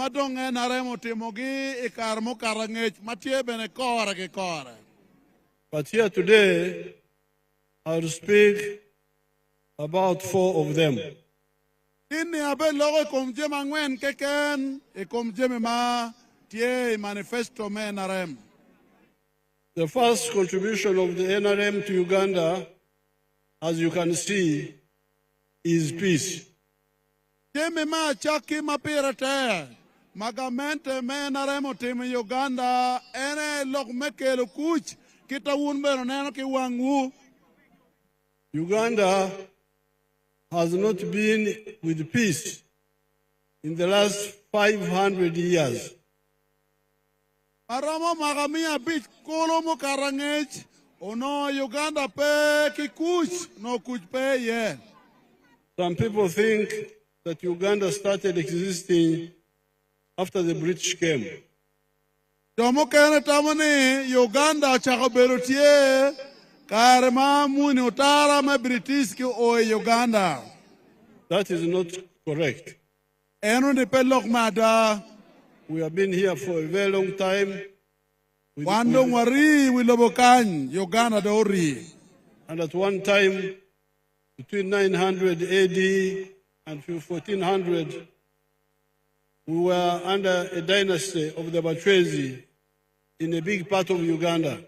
madong NRM otimogi ikarmo karangech matie bene kore ke kore. But here today, I'll speak about 4 of them. Ini abe logo komje mangwen keken komje ma tie manifesto me NRM. The first contribution of the NRM to Uganda, as you can see, is peace. Jeme ma chaki mapira te magamente me NRM tim Uganda ene lok mekelo kuch kita wunbero neno ki wangu. Uganda has not been with peace in the last 500 years. Aramo magamia bich kolomo karangech ono Uganda pe ki kuch no kuch pe ye. Some people think that Uganda started existing after the British came. Domo kene tamani Uganda chakoberutie karma muni utara me British ki o Uganda. That is not correct. Eno ni pelok mada. We have been here for a very long time. Wandong wari wilobokan Uganda dori. And at one time, between 900 AD and 1400, we were under a dynasty of the Bachwezi in a big part of Uganda.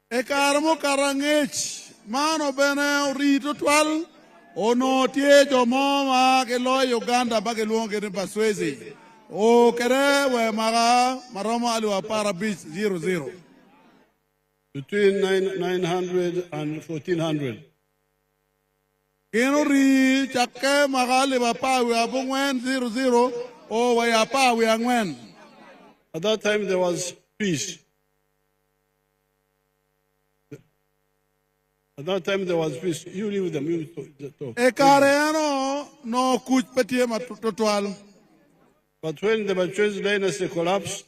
Ekarmo karangech mano bene rito twal ono tie jomoma ke lo Uganda ba ke luonge ni Bachwezi. O kere we maga maromo aliwa para beach 00. Between 900 and 1400. Kino ri chake maga aliwa pa we abungwen 00 o we apa we angwen. At that time there was peace. At that time there was peace. You live with them, you talk. Ekareno no kuch petie matutwal. But when the Bachwezi dynasty collapsed,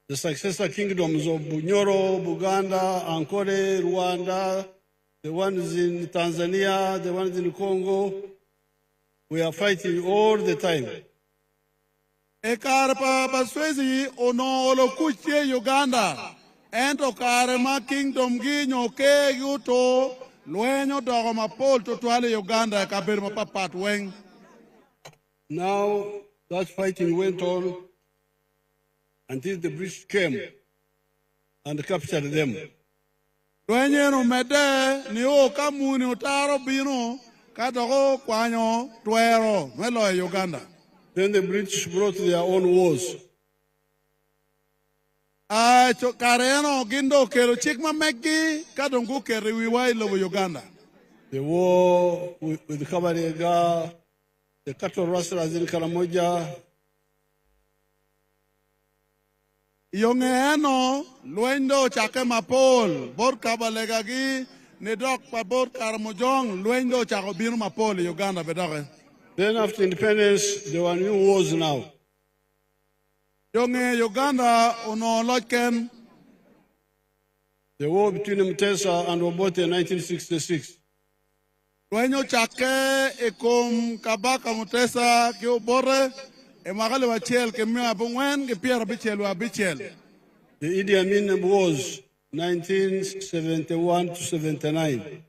the successor kingdoms of Bunyoro, Buganda, Ankole, Rwanda, the ones in Tanzania, the ones in Congo, we are fighting all the time. Ekarpa Bachwezi ono olo kuchie Uganda. Ento karema kingdom gi nyoke yuto luenyo dogo mapol to twale Uganda kabir mapapat weng. Now that fighting went on until the British came and captured them. Luenyo no mede ni o kamuni utaro bino kadogo kwanyo tuero melo Uganda. Then the British brought their own wars. Kareno gindo kelo chikma meki kadongu keriwiwa ilo Uganda. The war with Kabarega, the cattle rustlers in Karamoja. Yongeeno luendo chake mapol bor Kabalega gi nedok pa bor Karamojong luendo chako bino mapol Uganda bedoge. Then after independence, there were new wars now. Yonge Uganda ono lodken. The war between Mutesa and Obote in 1966. Luenyo chake ekom kabaka Mutesa ki obore e magale wachel ke mi abungwen ke piera bichel wa bichel. The Idi Amin wars 1971 to 79.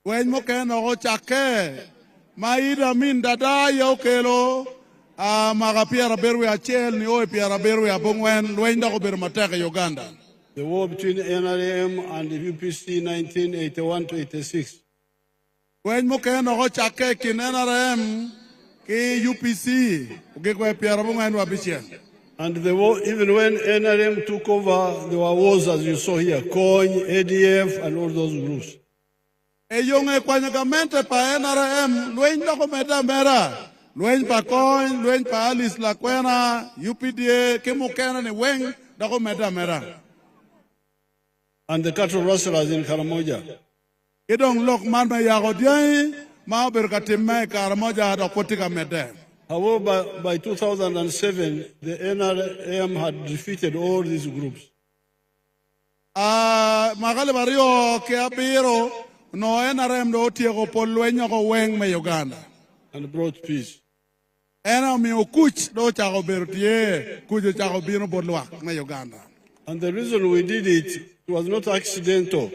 Luenyo keno chake ma Idi Amin dada yo kelo maga piera berwe achel ni o piera berwe abungwen luenda ko ber mateke Uganda. The war between NRM and the UPC 1981 to 86. When Mokeno Chake in NRM, K UPC, and the war, even when NRM took over, there were wars as you saw here, COIN, ADF, and all those groups. A young equanimamente pa NRM, Luen Docometa Mera, Luen pa COIN, Luen pa Alice Laquena, UPDA, Kimokana, and Weng, Docometa Mera. And the cattle rustlers in Karamoja. You don't look man by Yagodian, Maberkatima, Karamoja, Dokotika Mede. However, by 2007, the NRM had defeated all these groups. Magale Mario, Keabiro, no NRM do Tiago Polueno Weng, Uganda. And brought peace. ena mi okuch do chako bertie kujo chako bino bodluak na Uganda. And the reason we did it was not accidental.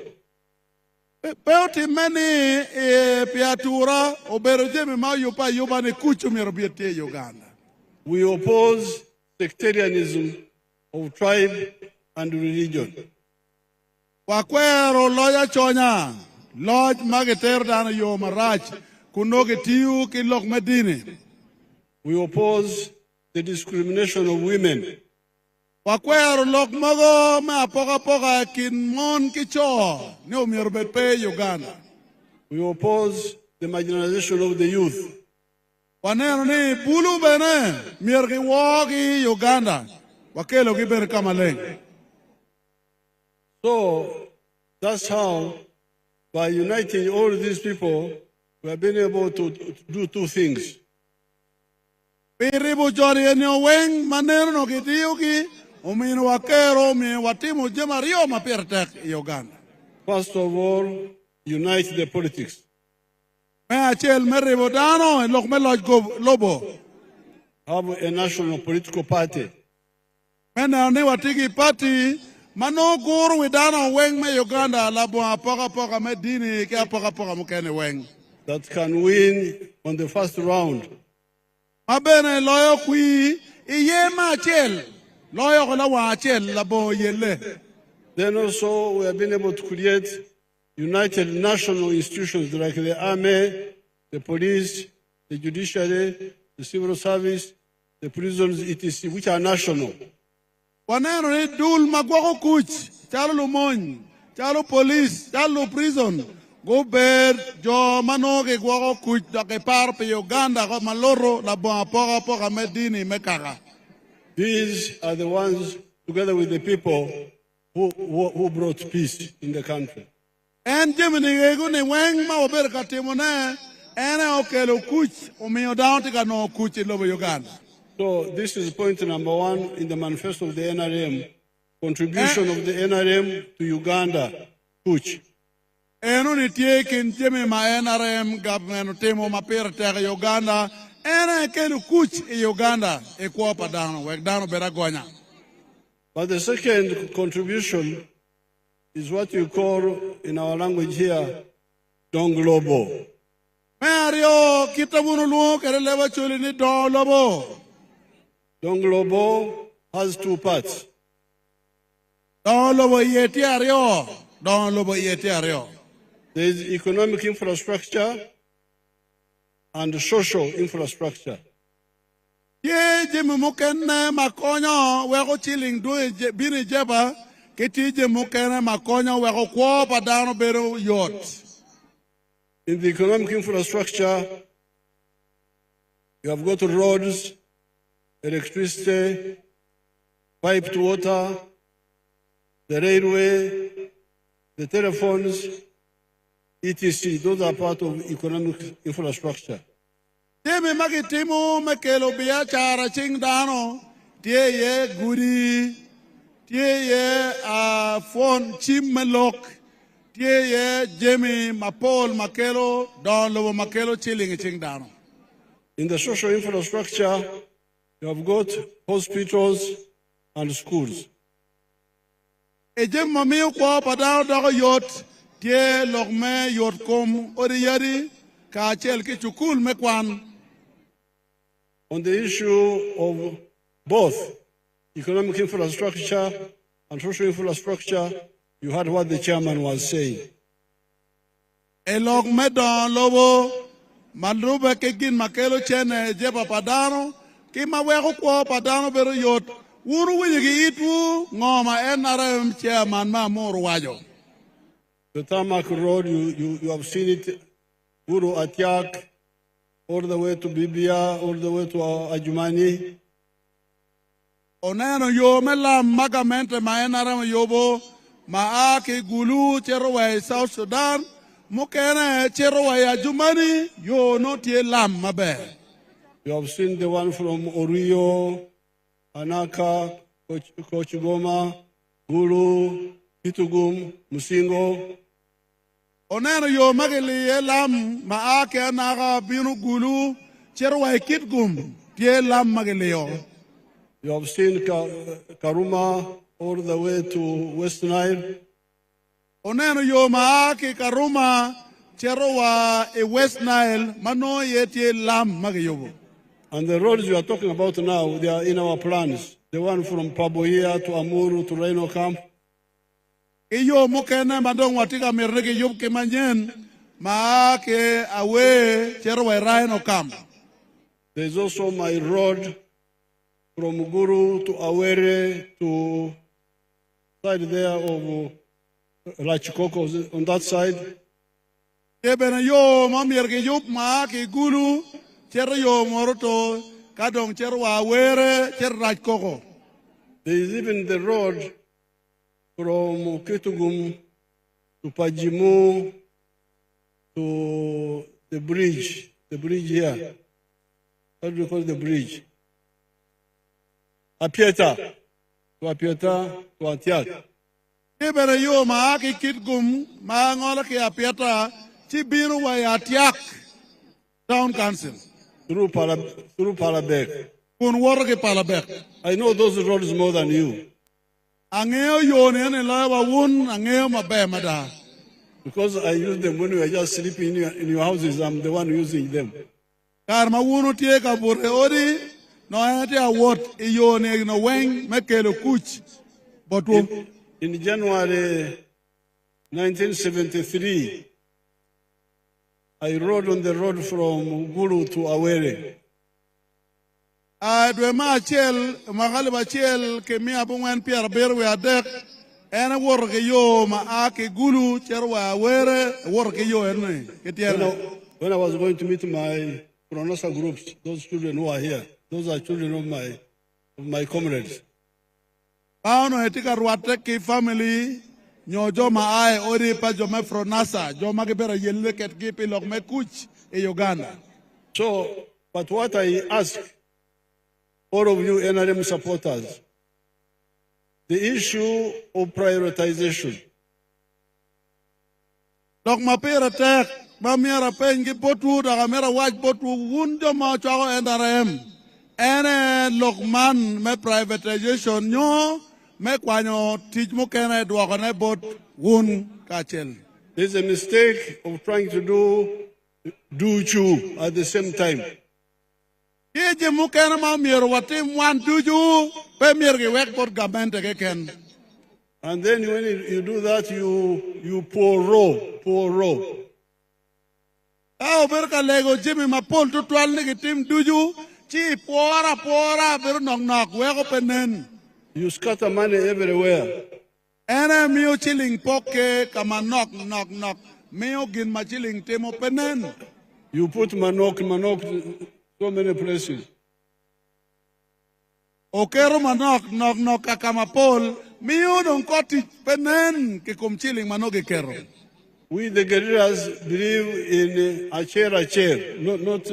Peoti meni piatura obero jemi ma yupa yuba ne kuchu mirobietie Uganda. We oppose sectarianism of tribe and religion. Wakwero loya chonya, loj mageter dana yo marach, kunoge tiu kilok medini. We oppose the discrimination of women. Wakwero lok mago me apoka kin mon kicho, ne umirbet pe Uganda. We oppose the marginalization of the youth. Wanero ni bulu bene, mirgi wogi Uganda. Wakelo giber kamaleng. So that's how, by uniting all these people, we have been able to do two things. Piribu jori enyo weng manero no kitiuki, umino wakero mi watimu jemario mapirtek Uganda. First of all, unite the politics. Me achel meribu dano en lok me loj lobo. Have a national political party. Me na ne watigi party, mano guru widano weng me Uganda labo apoka me dini ke apoka mukene weng. That can win on the first round. Mabene loyo kui iye ma achel. Loyo kola wa achel labo yele. Then also we have been able to create united national institutions like the army, the police, the judiciary, the civil service, the prisons, etc., which are national. Waneno ni dul magwako kuch, chalo lumony, chalo police, chalo prison, go ber jo manoge gwako kuch dake par pe Uganda ko maloro la bon poka medini mekaka. These are the ones, together with the people, who brought peace in the country. En jemini ego ni weng ma ober katimone, ene okelo kuch, umiyo down tika no kuch in lobo Uganda. So this is point number one in the manifesto of the NRM, contribution of the NRM to Uganda, kuch. Eno ni tiekin jemi ma NRM government temo ma pirtek Uganda, ene kelu kuch in Uganda, e kuopa dano, wek dano beragonya. But the second contribution is what you call in our language here, Don Globo. Mario, kitabunu luo kere lewa chuli ni Don Lobo. Don Globo has two parts. Don Lobo yeti ario. Don Lobo yeti ario. There is economic infrastructure and social infrastructure. Ye jemi mukene makonyo weko chilling do bini jeba kiti jemi mukene makonyo weko kuopa dano bero yot. In the economic infrastructure, you have got roads, electricity, piped water, the railway, the telephones, etc. Those are part of economic infrastructure. Jemi makitimu mekelo biashara ching dano tie ye guri tie ye phone chim melok tie ye jemi mapol makelo Don Lobo makelo chilling ching dano. In the social infrastructure, you have got hospitals and schools. Ejem mamiu kwa padao dago yot tie lokme yot kom ori yari ka chel ki chukul mekwan. On the issue of both economic infrastructure and social infrastructure, you heard what the chairman was saying. Elok me Don Lobo malrube kegin makelo chene jeba padano ki maweko kwa padano bero yot uru wigi itu ngoma NRM chairman ma Amuru wajo. The tarmac road, you have seen it, Uru Atiak, all the way to Bibia, all the way to Ajumani. Oneno yo mela magamente ma NRM yobo ma aki gulu cherowe South Sudan mukene cherowe Ajumani yo no tie lam mabe. You have seen the one from Orio, Anaka, Kochugoma, Gulu, Kitugum, Musingo. Oneno yo magili elam ma ake naga binu gulu cherowe Kitgum tie lam mageleo. You have seen Karuma all the way to West Nile. Oneno yo maake Karuma cherowa e West Nile mano ye tie lam mageyobo. And the roads you are talking about now, they are in our plans. The one from Paboya to Amuru to Rhino Camp. Iyo mukene madong watika mirneke yub ke manyen maake awe cherowa Rhino Camp. There is also my road from Guru to Awere to side there of Rachikoko on that side. Ebene yo mamirke yub maake Guru cher yo moroto kadong cher Awere cher Rachikoko. There is even the road from Ketugum to Pajimu to the bridge here. How do you call the bridge? Apieta. To Apieta to Antiak. Ebere yo maake Kitgum maangola ke Apieta chibiru wa Antiak town council. Through Palabek. Kun worke Palabek. I know those roads more than you. Angeo yo ne lawa wun angeo mabe mada. Because I use them when we are just sleeping in your houses. I'm the one using them. Karma wunu tie ka bure odi no ate awot iyo ne no weng mekelo kuch botu. In January 1973, I rode on the road from Guru to Awere. Dwe ma chel magali ba chel ke mi abungwen pier berwe adek ene worke yo ma ake Gulu cherwa Awere worke yo ene ketiana. When I was going to meet my Pronosa groups, those children who are here, those are children of my comrades. Pauno etika ruate ki family nyojo ma ai ori pa jo me Fronasa jo ma ke bera yelle ket ki pilok me kuch e Uganda. So, but what I ask all of you NRM supporters, the issue of prioritization. Dok ma pera tek ma miara pengi potu da mera waj potu wundo ma chago NRM. Ene lokman me privatization nyo me kwanyo tij mo kene dwoko ne bot wun kachel. There's a mistake of trying to do chu at the same time. Kije mo kene ma miero watim wan tuju pe mier ki wek bot government ke ken. And then when you do that, you pour raw. Kao ber ka lego jimi ma pol tu twal ni ki tim tuju chi pora ber nok weko penen. You scatter money everywhere. Ene miyo chilling poke kama nok. Miyo gin ma chilling temo penen. You put manok so many places. Okero manok kama pol miyo don koti penen ke kum chilling manok kero. We the guerrillas believe in a chair, not.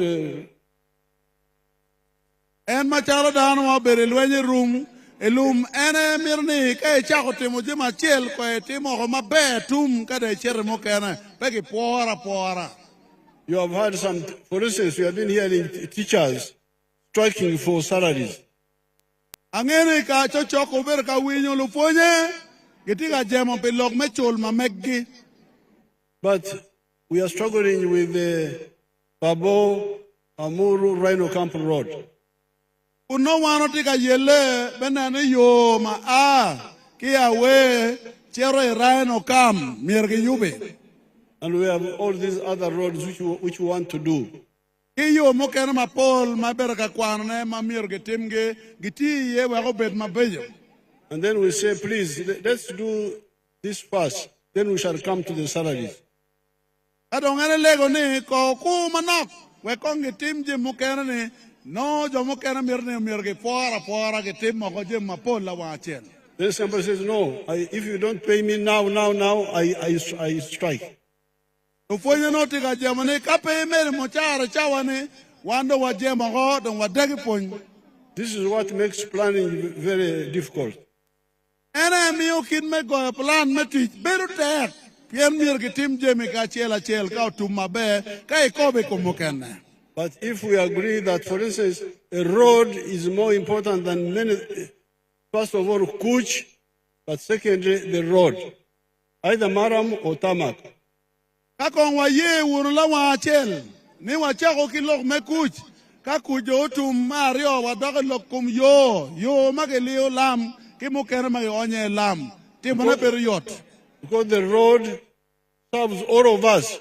En machalo dano wa berelwenye room. Elum ene mirni kay chako timo jima chel ko timo ko mabe tum kada chere mo kana peki pora. You have had some, for instance, we have been hearing teachers striking for salaries. Angene ka chochoko ber ka winyo lufonye gitiga jemo pilok mechol mameggi. But we are struggling with the Babo Amuru Rhino Camp Road. Uno wano tika yele benane yo ma kia we chere Rhino Camp mirgi yube. And we have all these other roads which we want to do. Kiyo mo kena ma pol ma beraka kwane ma mirgi timge giti ye wako bet ma bejo. And then we say, please, let's do this first. Then we shall come to the salaries. Adong ene lego ni ko ku manok we kongi timje mo kena ni no jo mo kena mirgi pora ke tim mo ko jem ma pol la wachel. Then somebody says, no, if you don't pay me now, I strike. Ufonye no tika jamane kape mere mo chara chawane wando wa jema ho don wa dagi pon. This is what makes planning very difficult. Ene miyo kin me go plan me tich beru tek. Pien mir ki tim jemi ka chel ka tum mabe ka ikobe ko mokene. But if we agree that, for instance, a road is more important than many. First of all, coach, but secondly, the road, either maram or tarmac. Kakong wa ye wunu la wa chel ni wa chako kilok me kuch ka kujo tum mario wa dog lokum yo magelio lam ki mukere magi onye lam timone period because the road serves all of us.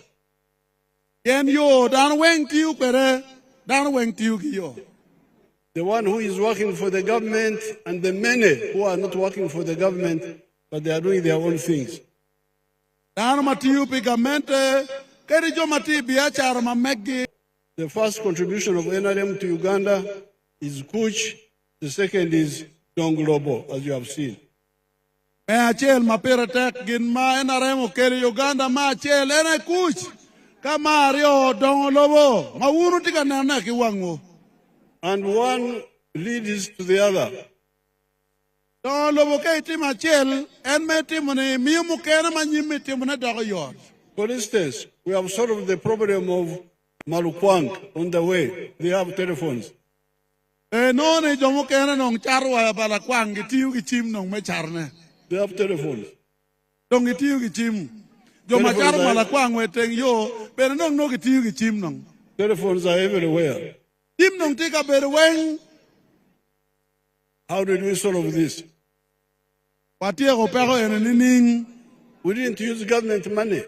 Yen yo dan weng tiu pere dan weng tiu ki yo. The one who is working for the government and the many who are not working for the government, but they are doing their own things. The first contribution of NRM to Uganda is Kuch. The second is Donglobo, as you have seen. And one leads to the other. For instance, we have solved the problem of Malukwang on the way. They have telephones. They have telephones. Telephones are everywhere. How did we solve this? We didn't use government money.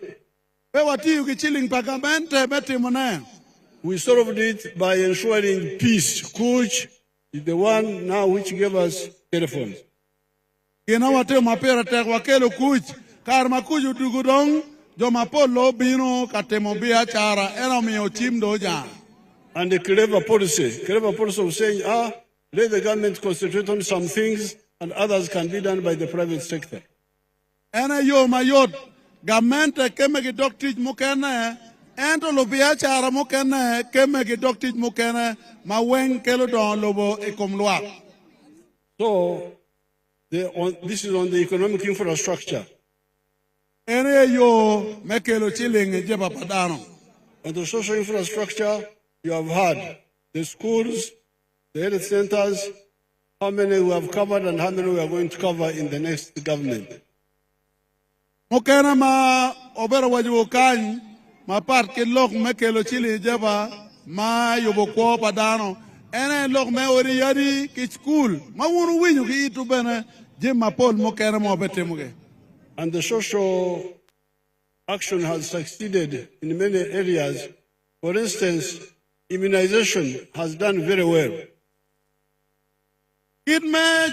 We solved it by ensuring peace. Coach is the one now which gave us telephones. And the clever policy of saying, let the government concentrate on some things and others can be done by the private sector. So, this is on the economic infrastructure. And the social infrastructure, you have had the schools, the health centers, how many we have covered and how many we are going to cover in the next government. And the social action has succeeded in many areas. For instance, immunization has done very well. Uganda,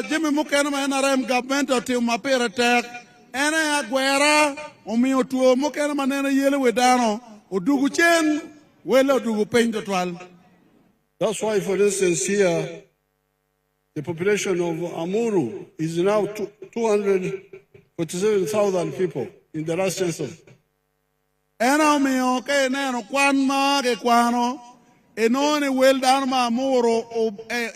Jimmy Mukenama NRM government or Tim Mapera Tech, and Aguera, Omiotuo, Mukenama Nena Yellow Wedano, Uduguchen, well, Udugu Paint the 12. That's why, for instance, here, the population of Amuru is now 247,000 people in the last census. Enone well down ma Amuru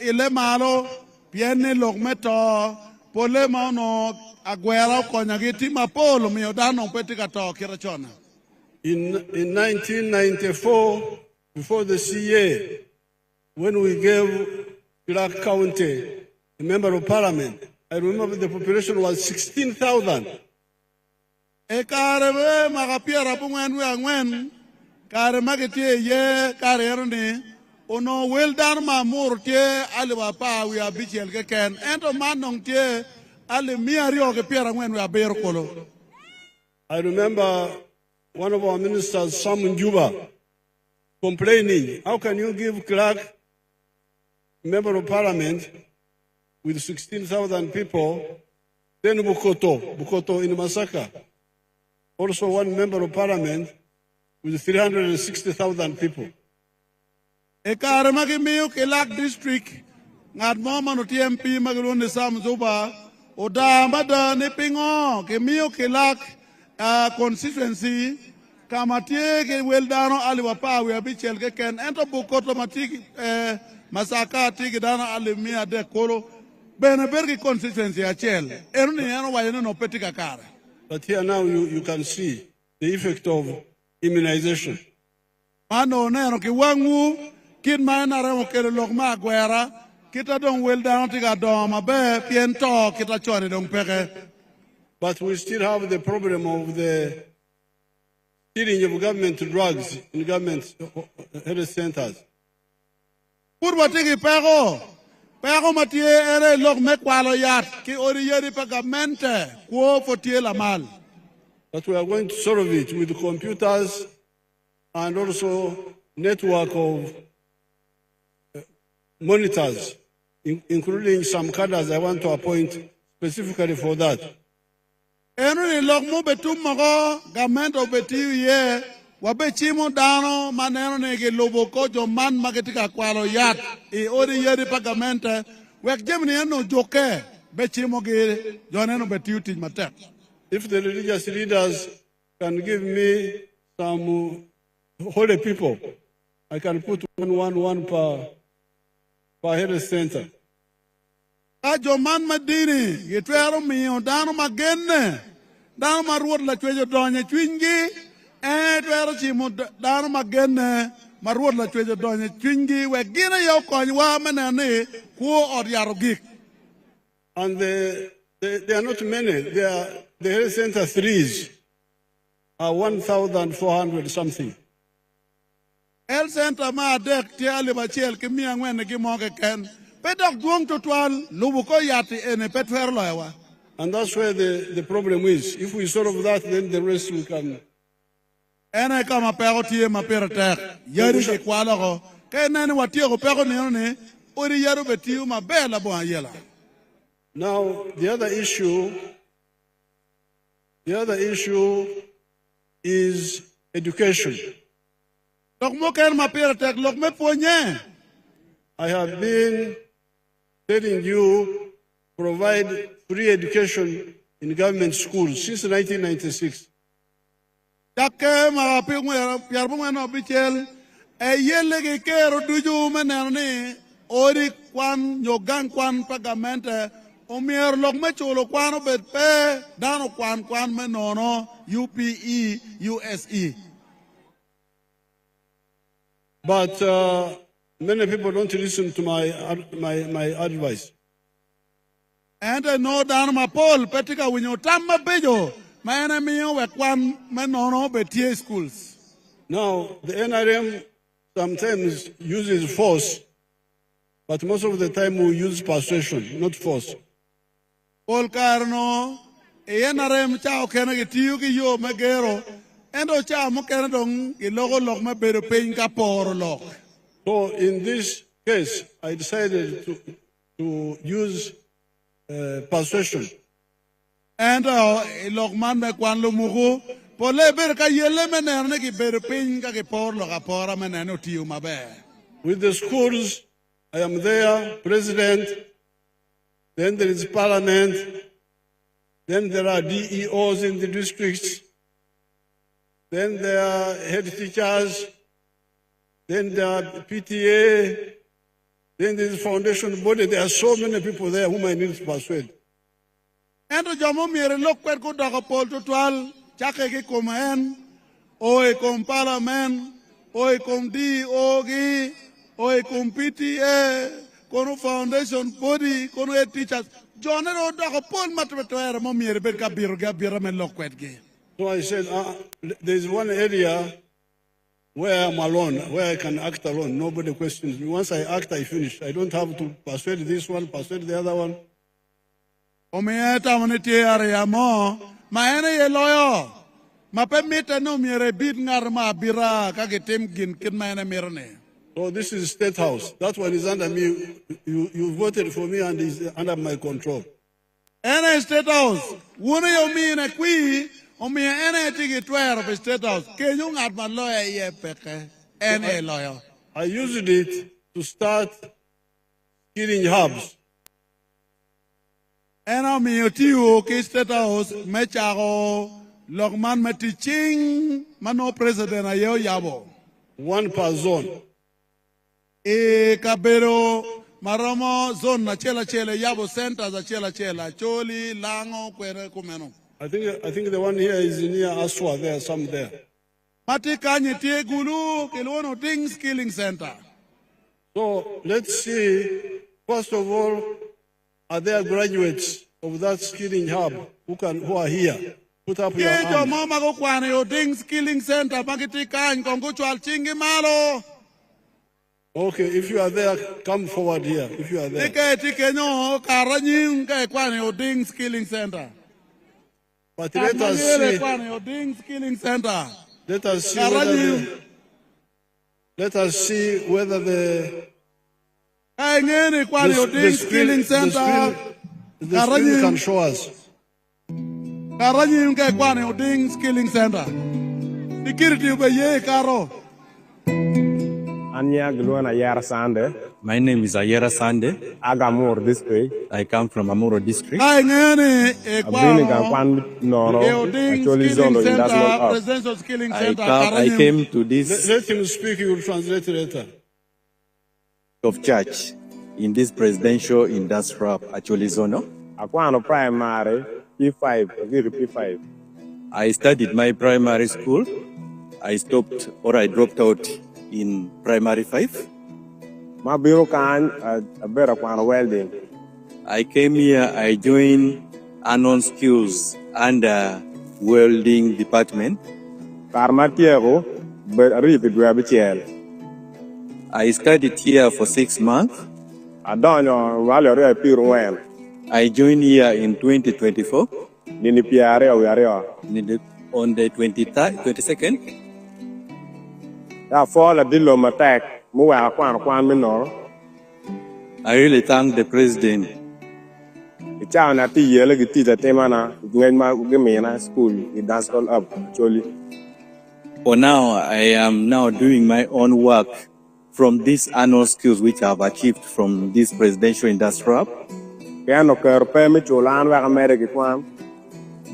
ile malo piene lokmeto pole mano aguera konyagiti mapolo miodano petika to kirachona. In 1994, before the CA, when we gave Clark County a member of parliament, I remember the population was 16,000. Ekarebe magapia rapungwen angwen. Kare magete ye kare erni ono well down ma murte aliwa pa we abichel ke ken ento manong tie ale miario ke piera ngwen we aber kolo. I remember one of our ministers, Sam Njuba, complaining, how can you give Clark member of parliament with 16,000 people, then Bukoto in Masaka, also one member of parliament with 360,000 people. Ekaramagi Mio Kelak district, at Mama TMP Magalone Sam Zuba, Oda Mada Nipingo, Kemio Kelak constituency, Kamatie, Weldano Aliwapa, we are Bichel Ken, enter Bukoto Matik Masaka, Tigidana Alimia de Koro, Benebergi constituency, a chel, Erniano Wayano Petica Car. But here now you can see the effect of immunization. Mano nero ki wangu kit ma na re ke lok ma gwera kita dong wel down tiga do ma be pien to kita chone dong peke. But we still have the problem of the stealing of government drugs in government health centers. Purba tigi pego matie ere lok me kwalo yat ki ori yeri pagamente kuo fotie la mal. But we are going to solve it with computers and also network of monitors, including some cadres I want to appoint specifically for that. Enu ni lok mo betum mago gamento betiu ye wabe chimo dano maneno ne ke lobo ko jo man magetika kwalo yat e ori yeri pagamente wek jemni eno joke be chimo ge joneno betiu tij matek. If the religious leaders can give me some holy people, I can put one per health center. Ajo man madini gitwero miyo dano magenne dano maruot la chwejo donye chwingi twero chimo dano magenne maruot la chwejo donye chwingi we gine yo konywa menene kuo od yaro gik. And they are not many. The health center threes are 1,400 something. Health center ma dek tiali bachel ki miya ngwene ki moke ken pedok duong tutwal lubuko yati ene petwer loewa. And that's where the problem is. If we solve that, then the rest we can. Ene kama pego tie ma pere tek yari ke kwalo go ke nene watie go pego ne ori yaro betiu ma bela bo ayela. Now the other issue is education. Lok mo ken ma pere tek lok me ponye. I have been telling you provide free education in government schools since 1996. Jakke ma piar bu ngeno bichel e yele ke kero duju menene ori kwan nyogan kwan pagamente omier lok me chulo kwano bet pe dano kwan menono UPE USE. But many people don't listen to my advice. And I know down my poll, Petika, when you tam my bejo, my enemy were one menono betie schools. Now, the NRM sometimes uses force, but most of the time we use persuasion, not force. Paul Carno, NRM chao kenagi tiuki yo megero, and o chao mokenadong, ilogo lok me bedo paying kaporo lok. So in this case, I decided to use persuasion. And lokman me kwan lo mugo pole ber ka yele menerne ki ber pin ka ke por lo ka pora meneno tiu mabe. With the schools, I am there, president, then there is parliament, then there are DEOs in the districts, then there are head teachers, then there are PTA, then there is foundation body. There are so many people there whom I need to persuade. And jomo mere lok per ko dako pol total chake ki komen oi kom parliament oi kom DOG oi kom PTA kono foundation body kono head teachers jonero dako pol matwetwere mo mere ber ka biro men lok kwetge. So I said, there is one area where I'm alone, where I can act alone. Nobody questions me. Once I act, I finish. I don't have to persuade this one, persuade the other one. Omieta moneti area mo, maene ye loyo. Ma permita no mere bid ngar ma bira kagetem gin kin maene mirne. So this is State House. That one is under me. You voted for me and is under my control. Ene State House. Wune yo mi ne kui. Omi ene tigi twere of State House. Kenyo ngat ma loya ye peke. Ene loyo. I used it to start killing hubs. Ena mi otiwo ki State House mecharo lokman metiching mano president ayo yabo. One per zone. E kabero maromo zone na chela yabo centers a chela choli lango kwere kumeno. I think the one here is near Aswa. There, some there. Mati kanye tie gulu kilono things killing center. So let's see, first of all, are there graduates of that skilling hub who are here? Put up your hands. Mama go kwane yo ding skilling center bagiti kan kongo chwal chingi malo. Okay, if you are there, come forward here. If you are there. Tike no karanyim ke kwane yo ding skilling center. But let us see. Kwane yo ding skilling center. Let us see whether let us see whether the skilling center. The screen can show us. Karanyim ke kwane yo ding skilling center. Security ube ye karo. My name is Ayera Sande. Amuru district. I come from Amuru district. I came to this. Let him speak, you will translate later. Of church in this presidential industrial actually zone. Akwano primary P5, P5. I studied my primary school. I dropped out in primary 5. My bureau can a better welding. I came here, I joined unknown skills under welding department. Carmatiero, but repeat web. I studied here for 6 months. I don't know Valerie Piruan. I joined here in 2024. Nini Piare, we are on the 22nd. I fall a deal of attack. I really thank the president. It's a year like it is a temana when my school it does all up actually. For now, I am now doing my own work from these annual skills which I have achieved from this presidential industrial.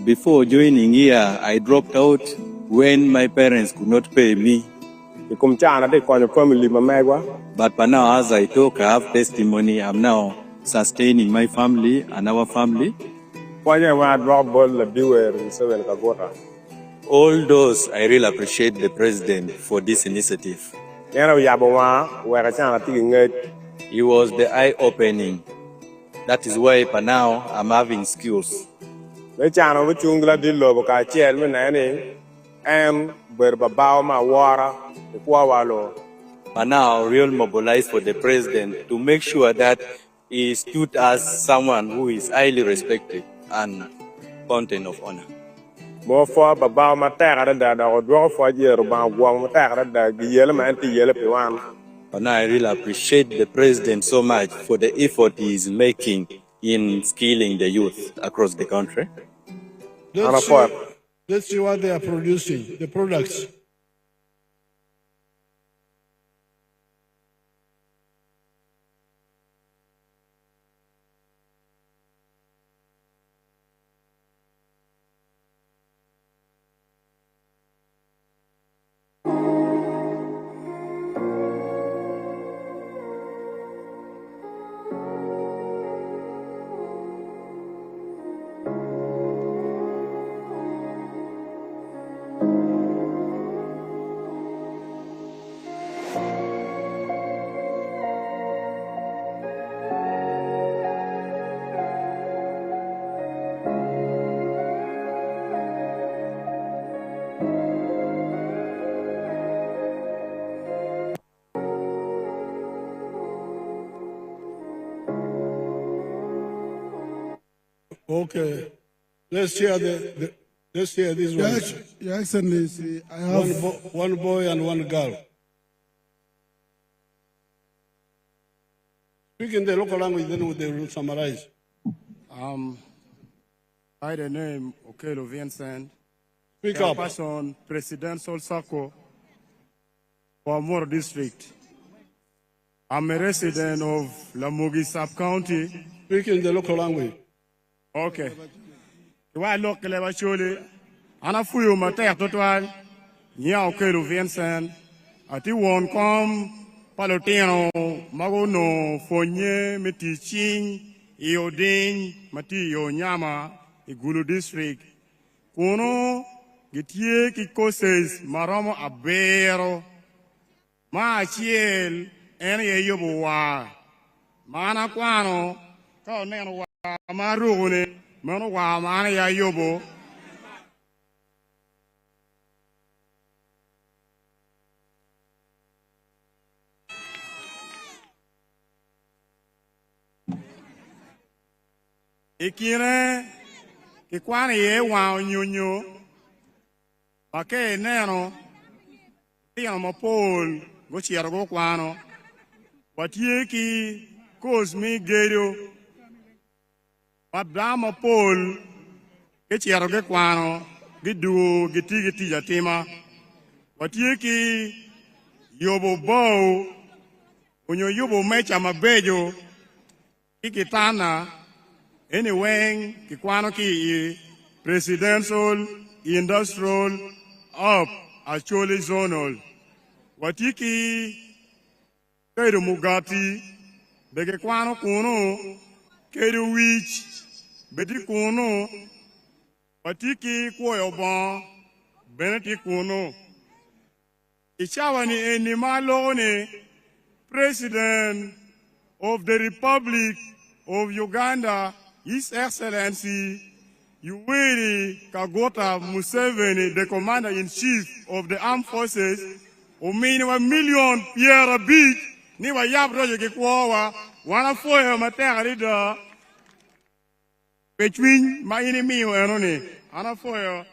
Before joining here, I dropped out when my parents could not pay me. But for now, as I talk, I have testimony. I'm now sustaining my family and our family. All those, I really appreciate the president for this initiative. He was the eye-opening. That is why for now, I'm having skills. But now, real mobilize for the president to make sure that he stood as someone who is highly respected and content of honor. And I really appreciate the president so much for the effort he is making in skilling the youth across the country. Let's see what they are producing, the products. Okay, let's hear let's hear these ones. Your Excellency, I have one boy and one girl. Speak in the local language, then they will summarize. By the name Akalulu Vincent. Speak up. Person Presidential Circle for Amuru district. I'm a resident of Lamugi sub-county. Speak in the local language. Okay. Wa local level surely. Ana fuyo mater total. Nya Akalulu Vincent. Ati won kom palotino magono fonye metiching iodin mati yo nyama igulu district. Kuno gitie ki causes maromo abero ma chiel ene ye yobo wa mana kwano ka neno wa maru ne mano wa mana ya yobo ikine ki kwani ye wa nyonyo ake neno tiano mapol go chiero go kwano watie ki cause mi gedo Madama Paul ke chiero ge kwano gidu giti jatima watie ki yobo bow onyo yobo mecha mabejo ikitana anyway ki kwano ki presidential industrial up actually zonal watiki kedo mugati bege kwano kuno kedo wich bedi kuno watiki kuoyo bon beneti kuno ichawani eni malone President of the Republic of Uganda, His Excellency Yoweri Kaguta Museveni, the Commander-in-Chief of the Armed Forces, umini wa million Pierre Beach, ni wa yap rojo kikuwa, wana foye matera lida, between ma enemy o enone, ana foye,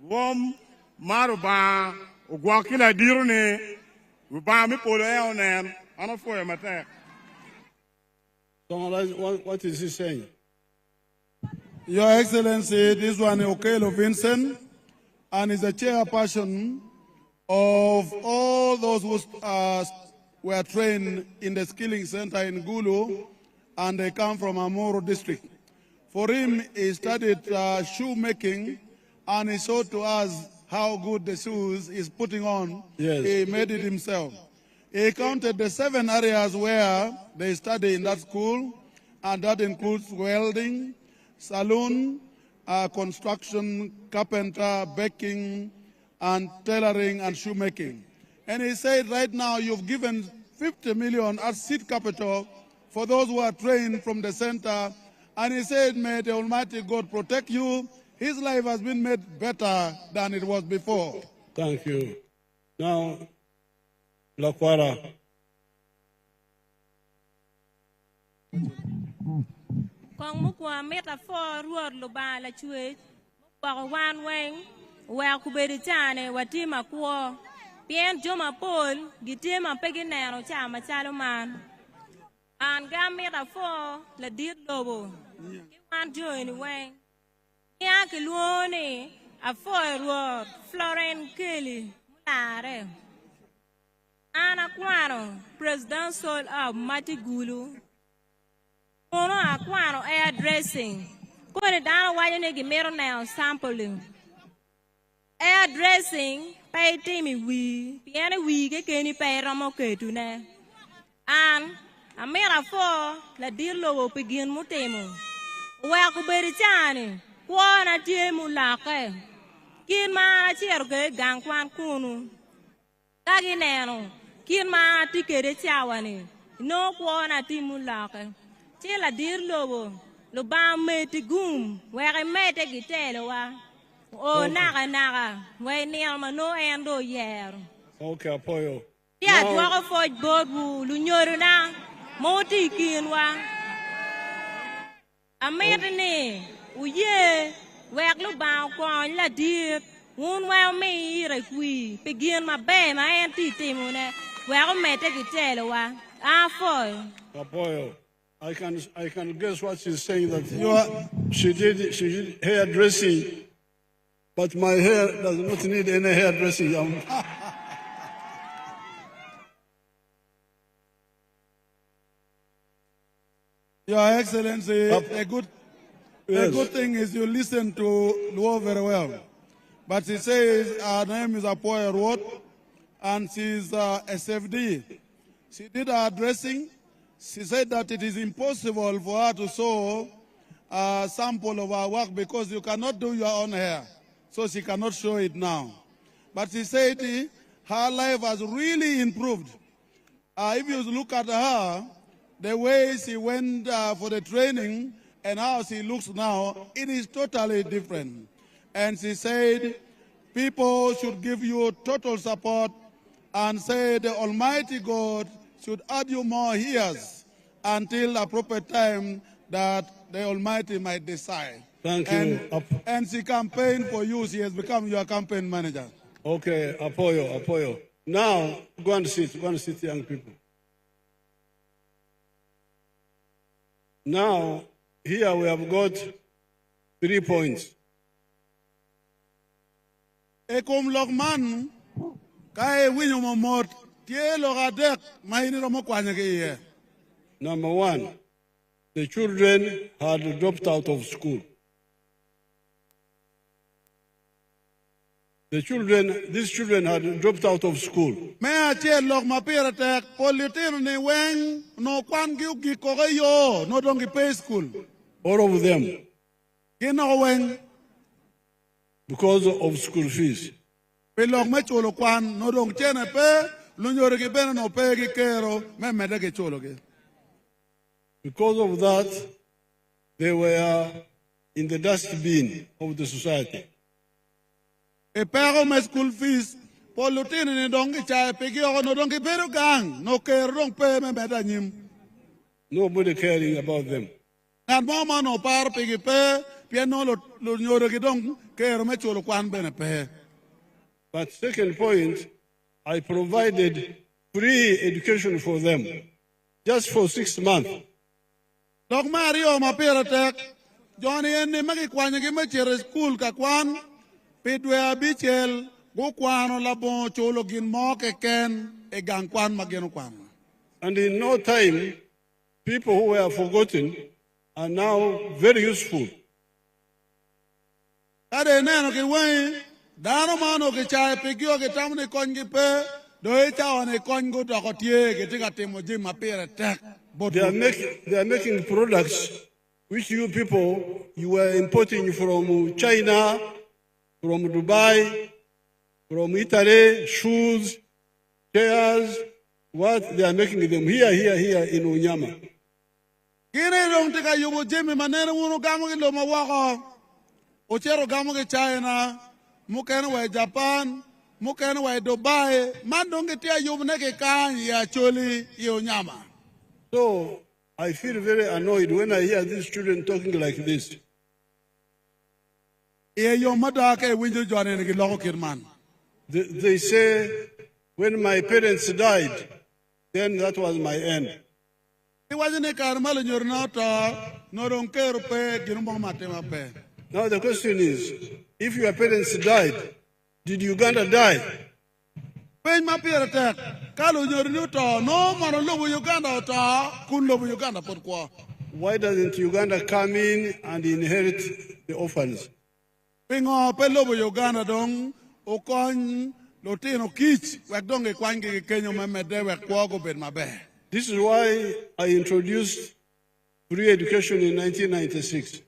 wom maruba, ugwakila dirune, uba mi polo eonen, ana foye matera. What is he saying? Your Excellency, this one is Okello Vincent, and is the chairperson of all those who were trained in the skilling center in Gulu, and they come from Amuru district. For him, he studied shoemaking, and he showed to us how good the shoes he's putting on. Yes. He made it himself. He counted the 7 areas where they study in that school, and that includes welding, saloon, construction, carpenter, baking, and tailoring and shoemaking. And he said right now you've given 50 million as seed capital for those who are trained from the center. And he said, may the Almighty God protect you. His life has been made better than it was before. Thank you. Now, Lakwara. Kong mukwa metaphor ruor luba la chwe mukwa wan weng wa kuberitane watima kwa pien joma pol gitima peginero chama chaloman an ga metaphor la dir lobo wan join weng ya ke luone a for ruor Florence Kelly mare ana kwano president sol of Matigulu Kono akwano airdressing. Kone dana wayo negi mero na sampling. Airdressing pay timi we. Piane we ke keni pay ramo ketu ne. An a mera fo la dirlo pigin mutemo. Wa kuberi chani. Kwa na tiemu lake. Kin ma chiero ke gangkwan kunu. Kagi neno. Kin ma tikere chawani. No kwa na timu lake. Chila dir lobo, lo ba meti gum, where mete gitelo wa. Oh, naga, where near no endo yer. Okay, Apoyo. Yeah, dwago foj bobu, lunyoru na, moti kinwa. Ametene, uye, where lo ba kwa la dir, un well me iraqui, begin my bay, my auntie timone, where mete gitelo wa. Ah, Apoyo. I can guess what she's saying, that she did hairdressing, but my hair does not need any hairdressing. Your Excellency, a good thing is you listen to Luo very well. But she says her name is Apoya Road, and she's SFD. She did her dressing. She said that it is impossible for her to show a sample of her work because you cannot do your own hair. So she cannot show it now. But she said her life has really improved. if you look at her, the way she went for the training and how she looks now, it is totally different. And she said, people should give you total support and say the Almighty God should add you more years until the proper time that the Almighty might decide. Thank you. And she campaigned for you. She has become your campaign manager. Okay, Apoyo. Now, go and sit, young people. Now, here we have got 3 points. Ekom Lokman, Kai Winyumot, Tielo Radek, Mahini Kwanyake. Number 1, the children had dropped out of school. These children had dropped out of school. May I tell you, my parents, Politin, Wang, no Kwan Gilgi Koreyo, no donkey pay school. All of them. You know when? Because of school fees. Pelok Macholo Kwan, no don't chene pay, Lunyori Ben no pay Kero, Memedeke Chologe. Because of that, they were in the dustbin of the society. A pair of school fees, Politin and donkey chai, Peggy no donkey pay gang, no care, don't pay me better him. Nobody caring about them. And Mama no par Peggy pay, Piano Lunyori don't care, Macholo Kwan Benepe. But second point, I provided free education for them, just for 6 months. Dog Mario, my parent, Johnny and the Maggie Quanaki school, Kakwan, Pedwea Bichel, Gokwano Labon, Chologin Mok, a Ken, a Gankwan Magenokwan. And in no time, people who were forgotten are now very useful. That a nanoke way, Danomano Kichai, Pigio, Getamni Congipe, Doeta on a Congo Docotier, getting at him with Jim appear attack. They are making products which you people, you were importing from China, from Dubai, from Italy, shoes, chairs, what they are making them here in Unyama. Kine don't take a yubu Jimmy Manero Gamu Loma Waka, Ochero Gamu China, Mukanaway Japan, Mukanaway Dubai, man don't get here you make can ya choli Unyama. So I feel very annoyed when I hear these children talking like this. Your mother can win you join in the man. They say, when my parents died, then that was my end. It wasn't a caramel in your not, no don't care pay, Ginumbama pay. Now the question is, if your parents died, did Uganda die? When my parents, Kalu Yoruto, no man love Uganda, couldn't love Uganda for qua. Why doesn't Uganda come in and inherit the orphans? Pingo, Pelobo Uganda dong, Okon, Lotino Kich, Wakdong, Kwangi, Kenya, Mamede, Wakwago, Ben Mabe. This is why I introduced free education in 1996.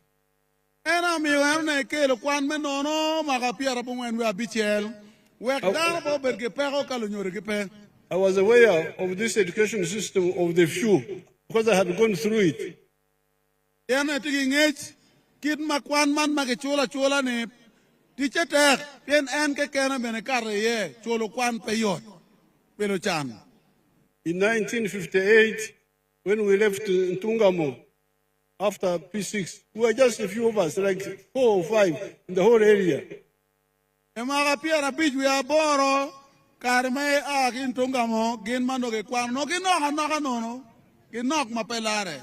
And I'm here, Kelo Kwan Menono, Magapia, when we are BTL. I was aware of this education system of the few because I had gone through it. Kid Makwan man Makichola Chola ne teacher tech, Pen Anke Kana Benekare, Cholo Kwan Payot, Pelochan. In 1958, when we left Tungamo after P6, we were just a few of us, like 4 or 5 in the whole area. Emagapia beach we are boro, Carme Akin Tungamo, Ginmano Kwan, no Ginok, no, Ginok Mapelare.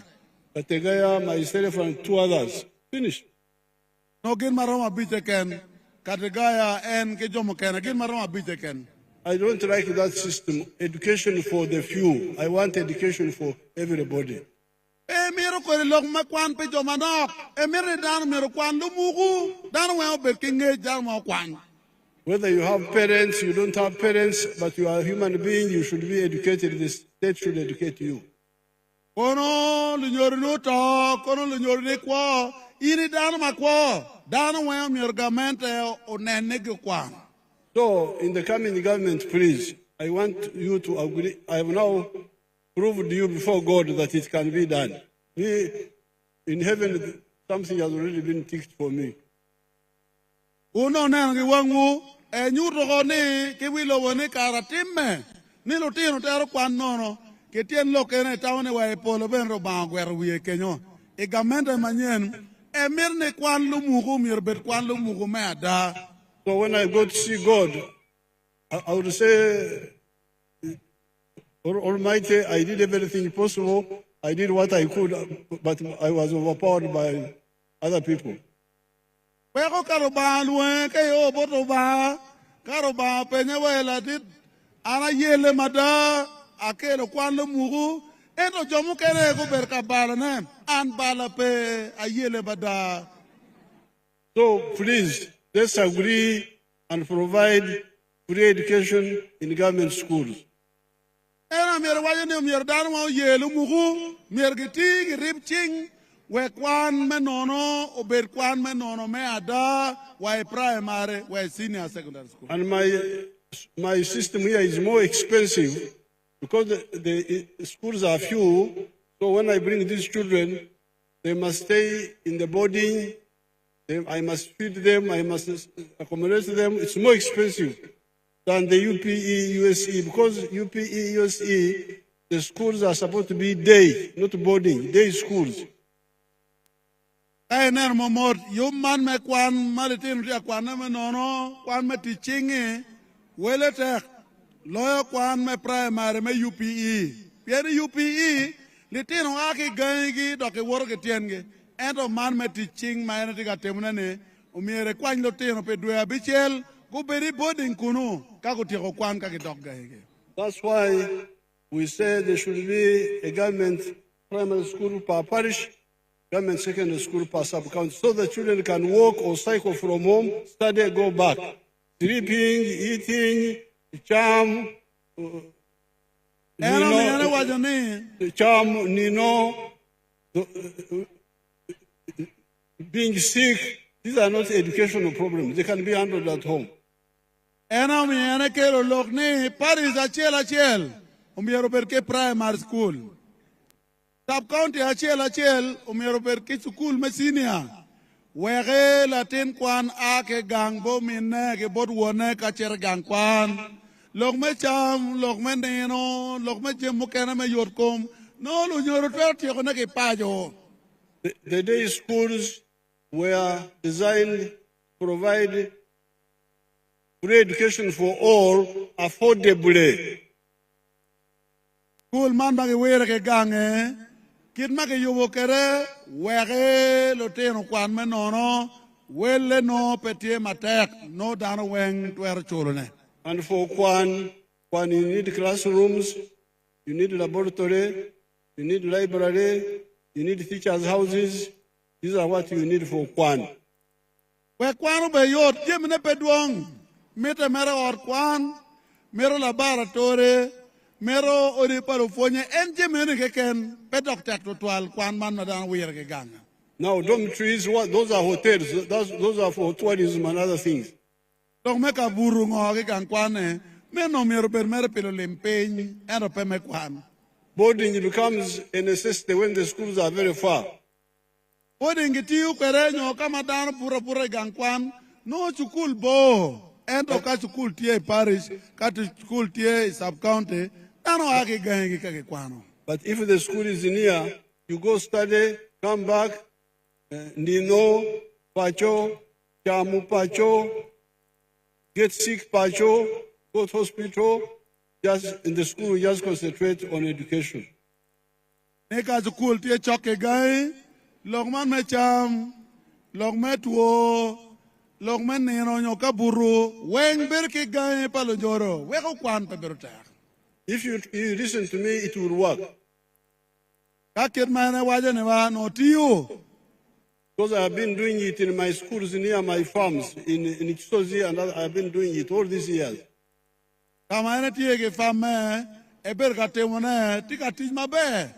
Kategaya, myself, and 2 others. Finished. No Ginmaroma Bitaken, Kategaya and Kijomokan, Ginmaroma Bitaken. I don't like that system. Education for the few. I want education for everybody. Miracle look Makwan Pijomanok, a Miridan Mirakwan Lumugu, Danwell Beking Jarmakwan. Whether you have parents, you don't have parents, but you are a human being, you should be educated. The state should educate you. Kono Lunyoruto, Kono Lunyorikwa, Iri Danamakwa, Danaway Mirgamente or Nanegukwan. So, in the coming government, please, I want you to agree. I have now prove to you before God that it can be done. Me, in heaven, something has already been ticked for me. Uno nang ki wangu e nyuto ko ni ki wilo woni karatimme ni lutino tero kwan nono ke tien lokene tawne wa e polo ben ro bangwer wiye kenyo e gamente manyen e mirne kwan lumugo mirbet kwan lumugo meda. So when I go to see God, I would say, Almighty, I did everything possible. I did what I could, but I was overpowered by other people. Pero karoba luwe kayo boto ba karoba penyewe latit ana yele mada akelo kwan lumugo eno jomu kere ko berka bala ne an bala pe ayele bada. So please, let's agree and provide free education in government schools. Era mir waje ne mir dan mo yelu mugu mir giti rib ching we kwan me nono ober kwan me nono me ada we primary we senior secondary school. And my system here is more expensive because the schools are few. So when I bring these children, they must stay in the boarding. I must feed them. I must accommodate them. It's more expensive than the UPE, USE, because UPE, USE, the schools are supposed to be day, not boarding, day schools. Kaya ner momot yung man me kwan malitin ria kwan me nono kwan me teaching wele tek loyo kwan me primary me UPE. Pieri UPE litino aki gangi doke woro ke tienge ento man me teaching ma ene tiga temuna ne umiere kwan lotino pe dwe abichel go beri boarding kuno kako tiko kwan kake dok gangi. That's why we say there should be a government primary school per parish, government secondary school per sub-county, so the children can walk or cycle from home, study, go back. Sleeping, eating, charm, being sick, these are not educational problems. They can be handled at home. Ena mi ene kero lokni Paris achel umiero perke primary school. Sub county achel umiero perke school me senior. Wege latin kwan ake gang bo minne ke bod wone ka cher gang kwan. Lok me cham, lok me neno, lok me jem mukena me yorkom. No lu nyoro twerti ko na ke pajo. The day schools were designed to provide free education for all affordably. School man bagi wera ke gange, kit ma ke yobo kere, wege lo teno kwan me nono, wele no petie matek, no dano weng twer cholone. And for Kwan, you need classrooms, you need laboratory, you need library, you need teachers' houses. These are what you need for Kwan. We Kwan be yot, jemine pedwong. Mete mero or kwan, mero laboratory, mero oriparofonia, and jemene keken, pedok tek to 12 kwan man madan weir ke ganga. Now dormitories, those are hotels, those are for tourism and other things. Dok meka buru ngo ke gang kwane, meno mero per mere pelo lempeñ, ero pe me kwan. Boarding becomes a necessity when the schools are very far. Boarding gitiu kerenyo kama dan pura gang kwan, no chukul bo. Ento ka school tie parish, ka school tie sub-county, tano ake gangi kake kwano. But if the school is near, you go study, come back, Nino, Pacho, Chamu Pacho, get sick Pacho, go to hospital, just in the school, just concentrate on education. Neka school tie choke gai, logman me cham, logme tuo, logmen neno nyoka buru weng berke gae palo joro weko kwan pe beruta. If you listen to me, it will work. Kakit mane waje ne wa no tiyo. Because I have been doing it in my schools near my farms in Kisozi, and I have been doing it all these years. Kamane tiye ke fame e berka temone tika tij mabe.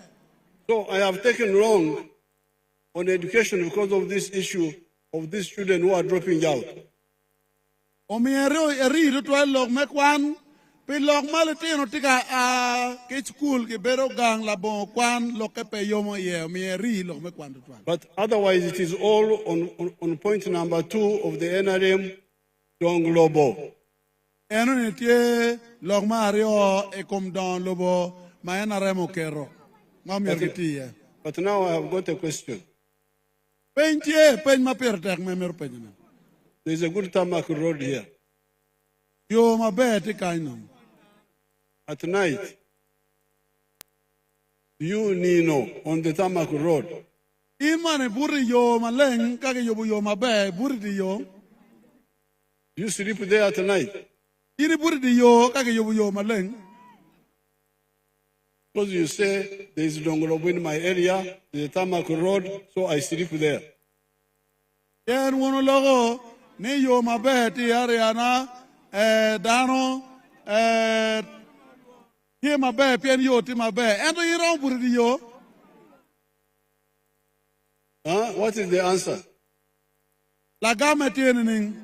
So I have taken long on education because of this issue of these children who are dropping out. Omiero eri to log me kwan Pilok maletino tika ke school ke bero gang la bon kwan lo ke pe yomo ye mi ri lo me kwan twan. But otherwise, it is all on point number 2 of the NRM Dong Lobo. Eno ni tie lok mario e kom don lobo ma ena remo kero. Ngam yer kitie. But now I have got a question. Pentie pen ma per tek me mer pen. There is a good tarmac road here. Yo ma be ti kainam. At night, you Nino on the tarmac road. Imane buri yo ma leng ka ke yo bu yo ma be buri di yo. You sleep there at night. Ini buri di yo ka ke yo bu yo ma leng. Because you say there is Dongolobo in my area, there's a tarmac road, so I sleep there. Yen wono logo ni yo ma be ti ariana dano ti ma be pien yo ti ma be. Ento yiro buri di yo. Huh? What is the answer? La game tiene ning.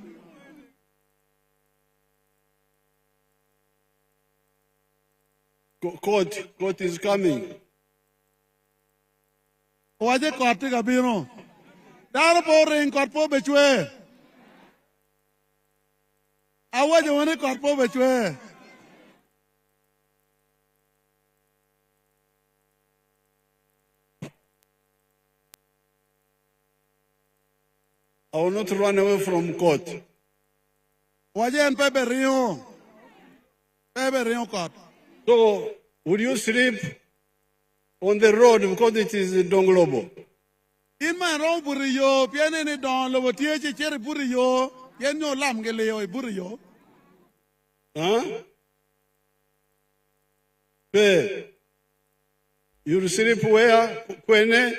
Court is coming. Waje korti ka bino. Daro po ring kort po bechwe. Awaje wone kort po bechwe. I will not run away from court. Waje en pepe rio. Pepe rio kort. So, would you sleep on the road because it is Dongolobo? In my room buri yo piene ni don lo tie che chere buri yo. Yen yo lam gele yo buri yo. Huh? Hey, you sleep where? Kwene?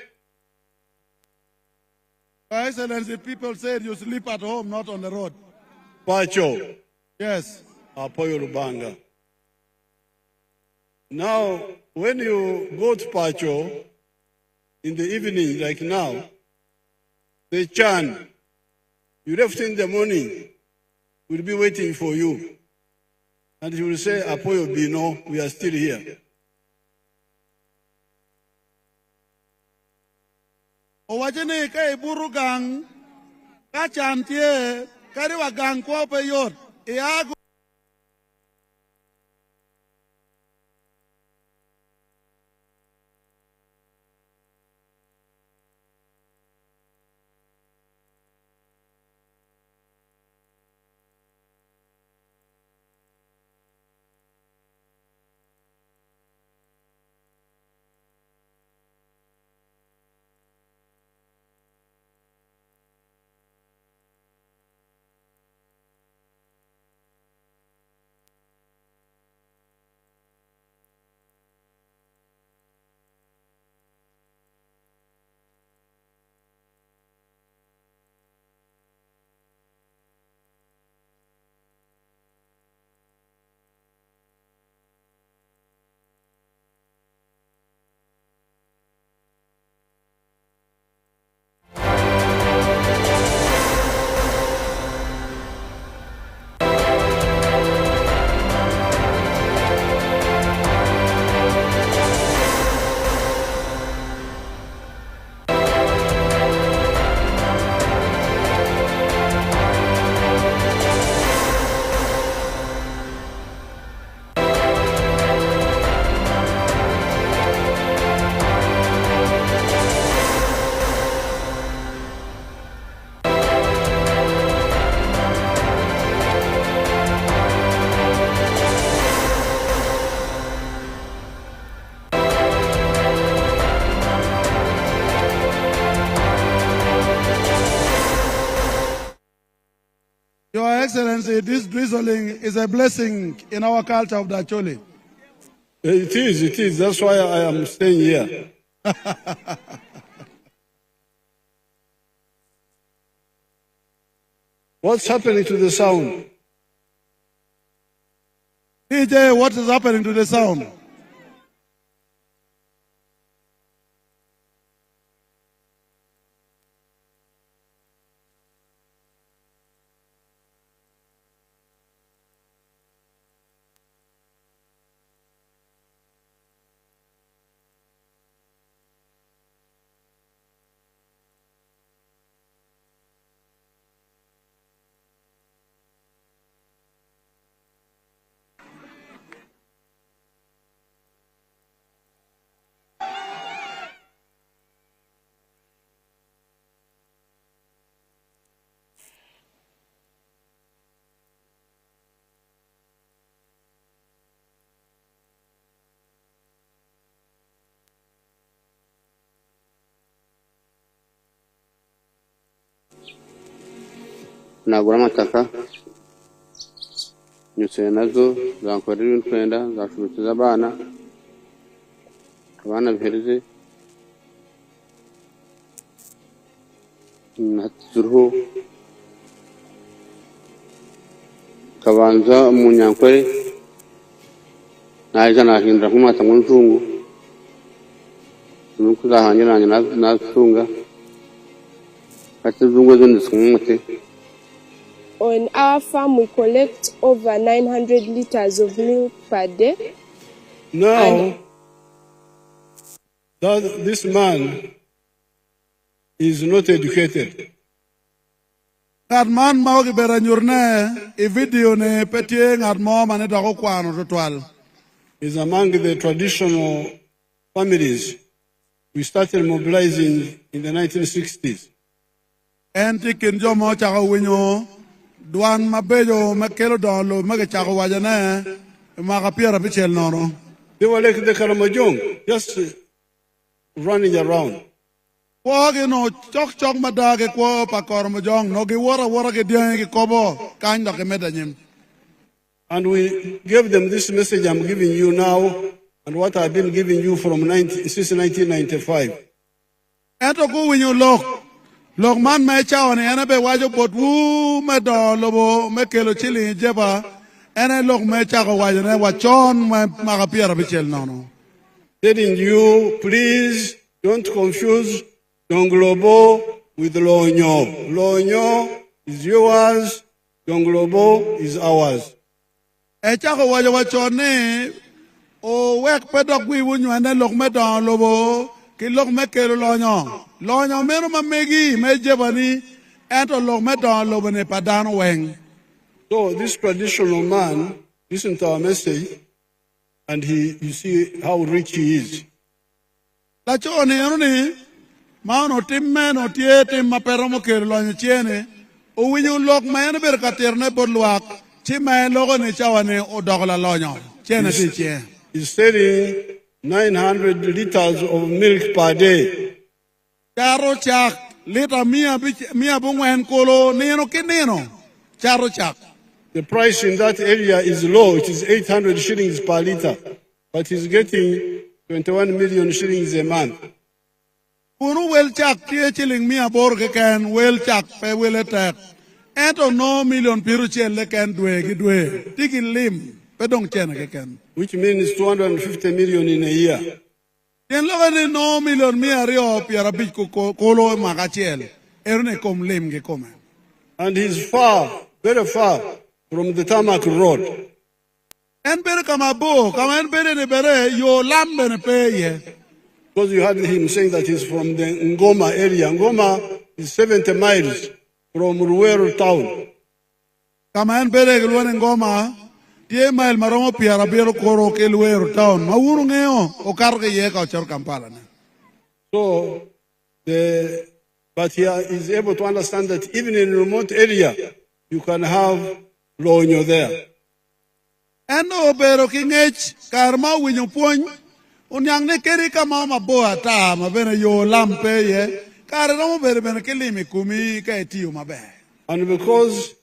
Your Excellency, people said you sleep at home, not on the road. Pacho. Yes. Apoyo Rubanga. Now, when you go to Pacho in the evening, like now, the Chan, you left in the morning, will be waiting for you. And he will say, Apoyo Bino, we are still here. Owajene ka iburu gang ka chantie kari wa gang ko pe yot iago. Your Excellency, this drizzling is a blessing in our culture of Dacholi. It is. That's why I am staying here. What's happening to the sound? DJ, what is happening to the sound? nagura amataka nyuzuye nazo zankorera ibintu twenda zashubikiza abana bihereze naturuho kabanza mu nyankore naje nahindura nk'umwata mu nzungu nuko zahanyuranye nasunga kati zungu zo ndisumute. On our farm, we collect over 900 liters of milk per day. Now, this man is not educated. That man maugi beranyurne e video ne petie ngat mo mane dako kwano ritual. Is among the traditional families we started mobilizing in the 1960s. Enti kinjo mo chaka winyo duan mabejo makelo dolo magachako wajane makapira bichel nono. They were like the Karamajong, just running around. Wagi no chok madage kwa pakormajong no gi wara ge diang gi kobo kanda ke medanyim. And we gave them this message I'm giving you now and what I've been giving you since 1995. Eto ku winyo lok man me chawane ene be wajo botu me do lobo me kelo chili jeba ene lok me chako wajo ne wachon makapira bichel nono. Telling you, please don't confuse Donglobo with Lonyo. Lonyo is yours, Donglobo is ours. E chako wajo wachon ne o wek pedok wi wunyo ene lok me do lobo ki lok me kelo lonyo. Lonyo mero mamegi me jebani ento lok me do lobo ne padano weng. So this traditional man listened to our message and you see how rich he is. La chone ni mano timme no tie tim mapero mo kelo lonyo chiene o winyo lok me ene ber katerne bodluak chi me logo ne chawane o dogola lonyo chiene ti chie. He's selling 900 liters of milk per day. Charo chak lita mia bungwen kolo nino kinino. Charo chak. The price in that area is low. It is 800 shillings per liter. But he's getting 21 million shillings a month. Unu wel chak tie chilling mia borge ken wel chak pe wel etek. Ento no million piru chele ken dwe. Tiki lim. Pedong chene ke ken. Which means 250 million in a year. Yen loga ni no million mia rio piara bich kolo makachel. Erne kom lim ke kome. And he's far, very far from the tarmac road. En bere kama en bere ne bere yo lambe ne peye. Because you heard him saying that he's from the Ngoma area. Ngoma is 70 miles from Ruweru town. Kama en bere gluane Ngoma, tie mail maromo piara bero koro ke Ruweru town. Mauru ngeo o karge ye ka chor Kampala ne. So but he is able to understand that even in a remote area, you can have Lonyo there. Eno bero kingech karma winyo pony unyang ne keri kama maboa ta mabene yo lampe ye kare no bere bene kelimi kumi ka etiyo mabe. And because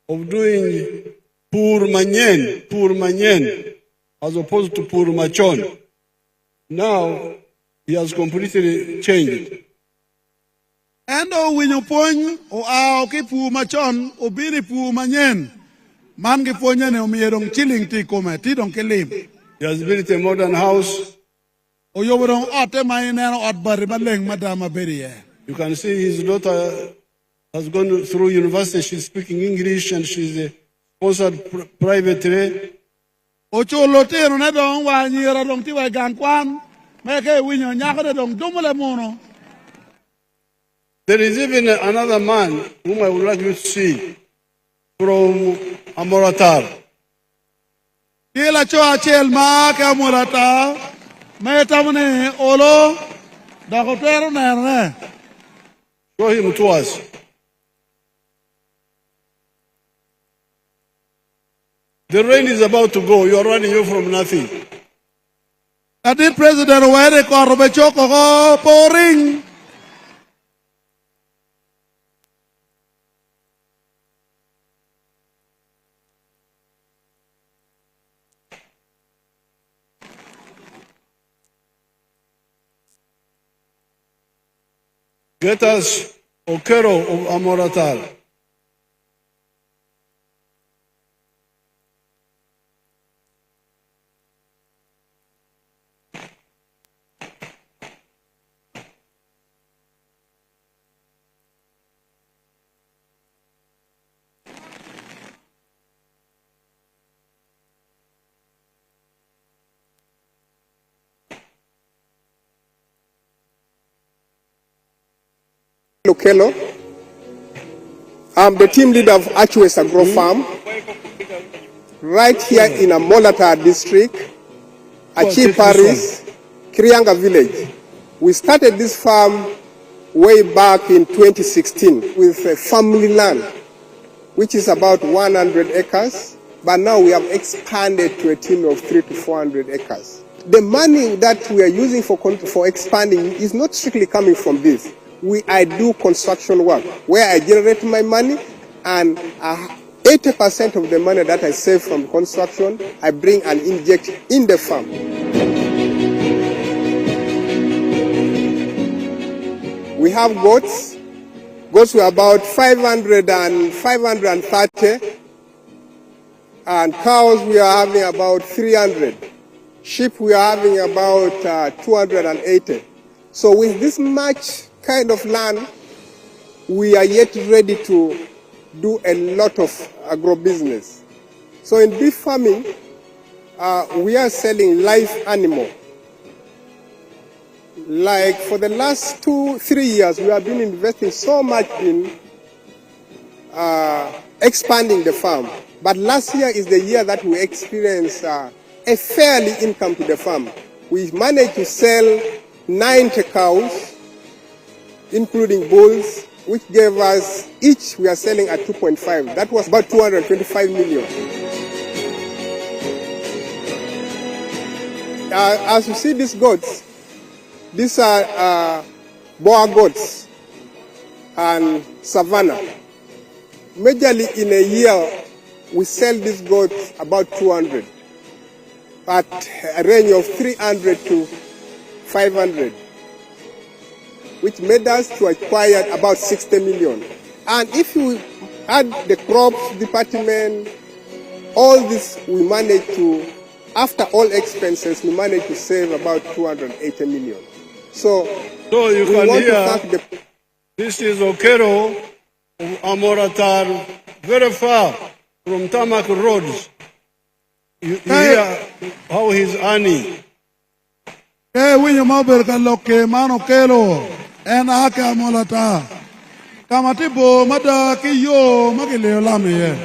of doing pur manyen as opposed to pur machon, now he has completely changed. Endo winyo pony o ao ki pu machon o biri pu manyen. Man ki ponya ne umierong chilling ti kome ti dong kelim. He has built a modern house. O yoborong ote maineno ot bari baleng madama beriye. You can see his daughter has gone through university. She's speaking English and she's sponsored privately. O chulo tino ne dong wa nyira dong ti wa gang kwan. Meke winyo nyako de dong dumule mono. There is even another man whom I would like you to see from Amoratar. Kila choa chel ma ke Amoratar. Metamne olo dakotero nerne. Show him to us. The rain is about to go. You are running away from nothing. Adi President Were Korbe Choko go pouring. get us Okero of Amoratal. Okelo. I'm the team leader of Achwes Agro Farm, right here in Amolata district, Achi Paris, Krianga village. We started this farm way back in 2016 with a family land, which is about 100 acres, but now we have expanded to a team of 300 to 400 acres. The money that we are using for expanding is not strictly coming from this. I do construction work where I generate my money, and 80% of the money that I save from construction, I bring and inject in the farm. We have goats. Goats were about 530, and cows we are having about 300. Sheep we are having about 280. So with this much kind of land, we are yet ready to do a lot of agro-business. So in beef farming, we are selling live animal. Like for the last 2-3 years, we have been investing so much in expanding the farm. But last year is the year that we experienced a fairly income to the farm. We managed to sell 90 cows, including bulls, which gave us, each we are selling at 2.5. That was about 225 million. As you see these goats, these are Boer goats and Savannah. Majorly in a year, we sell these goats about 200, at a range of 300 to 500. Which made us to acquire about 60 million. And if you add the crops department, all this we managed to, after all expenses, we managed to save about 280 million. So you can hear, this is Okero of Amoratal, very far from Tamak roads. You hear how he's earning. En aka molata kamatibo mada kiyo magile lame.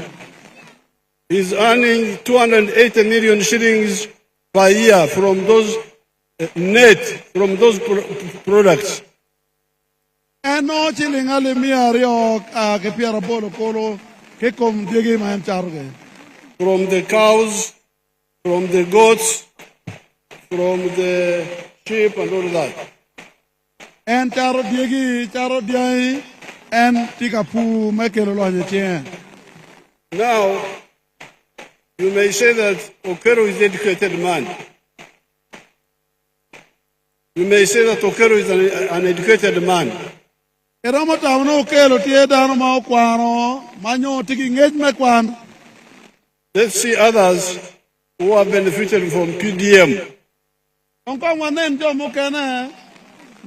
He's earning 280 million shillings per year from those from those products. En no chilling ale miario ke piara polo polo ke kom diegi man charge. From the cows, from the goats, from the sheep and all that. En charo diai en tikapu mekelo lo tien. Now, you may say that Okero is an educated man. You may say that Okero is an educated man. Eramata uno Okelo tie dano ma okwano manyo tiki ngej mekwan. Let's see others who have benefited from PDM. Onko wanen jo mokene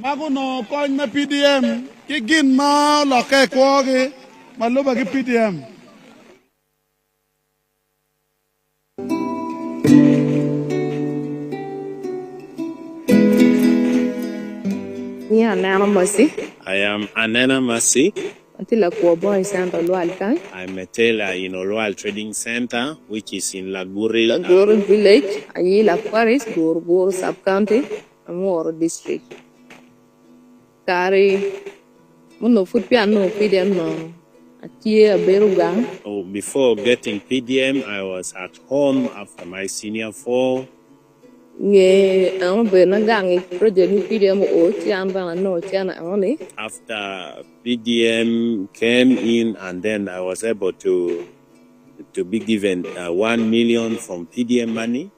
maguno koñ na PDM ki gin ma lo ke kwogi maluba ki PDM. Yeah, Nana Mercy. I am Anana Mercy. I'm a tailor in Olual Trading Center, which is in Laguri. Laguri Village, Ayila Paris, Gorgo Sub-County, Amuru District. Kari, Muno food piano, PDM no. Oh, before getting PDM, I was at home after my senior 4. After PDM came in, and then I was able to be given 1 million from PDM money.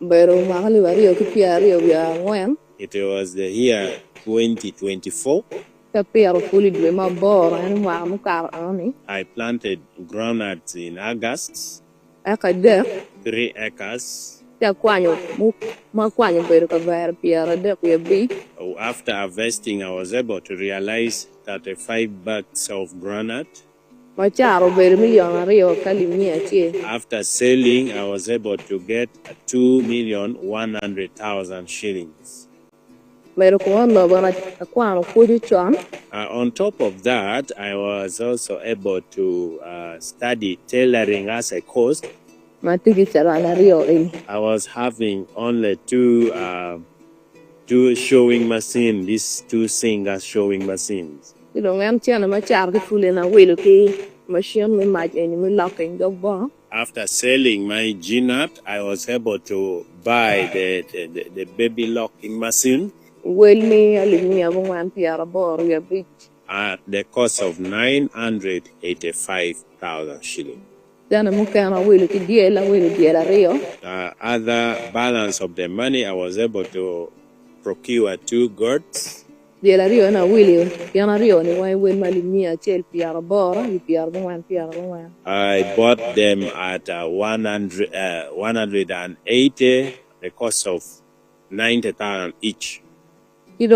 It was the year 2024. I planted groundnuts in August, 3 acres. After harvesting, I was able to realize 35 bags of groundnut. After selling, I was able to get 2,100,000 shillings. On top of that, I was also able to study tailoring as a course. I was having only two showing machines, these 2 singer showing machines. After selling my G-nut, I was able to buy the baby locking machine at the cost of 985,000 shillings. Other balance of the money, I was able to procure 2 goats. I bought them at 180, the cost of 90,000 each. This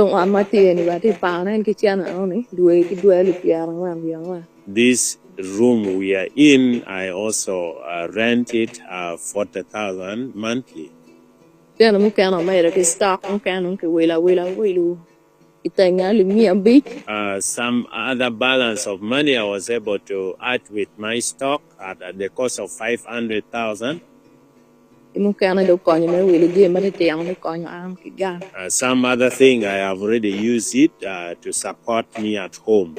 room we are in, I also rent it 40,000 monthly. Some other balance of money I was able to add with my stock at the cost of 500,000. Some other thing I have already used it to support me at home.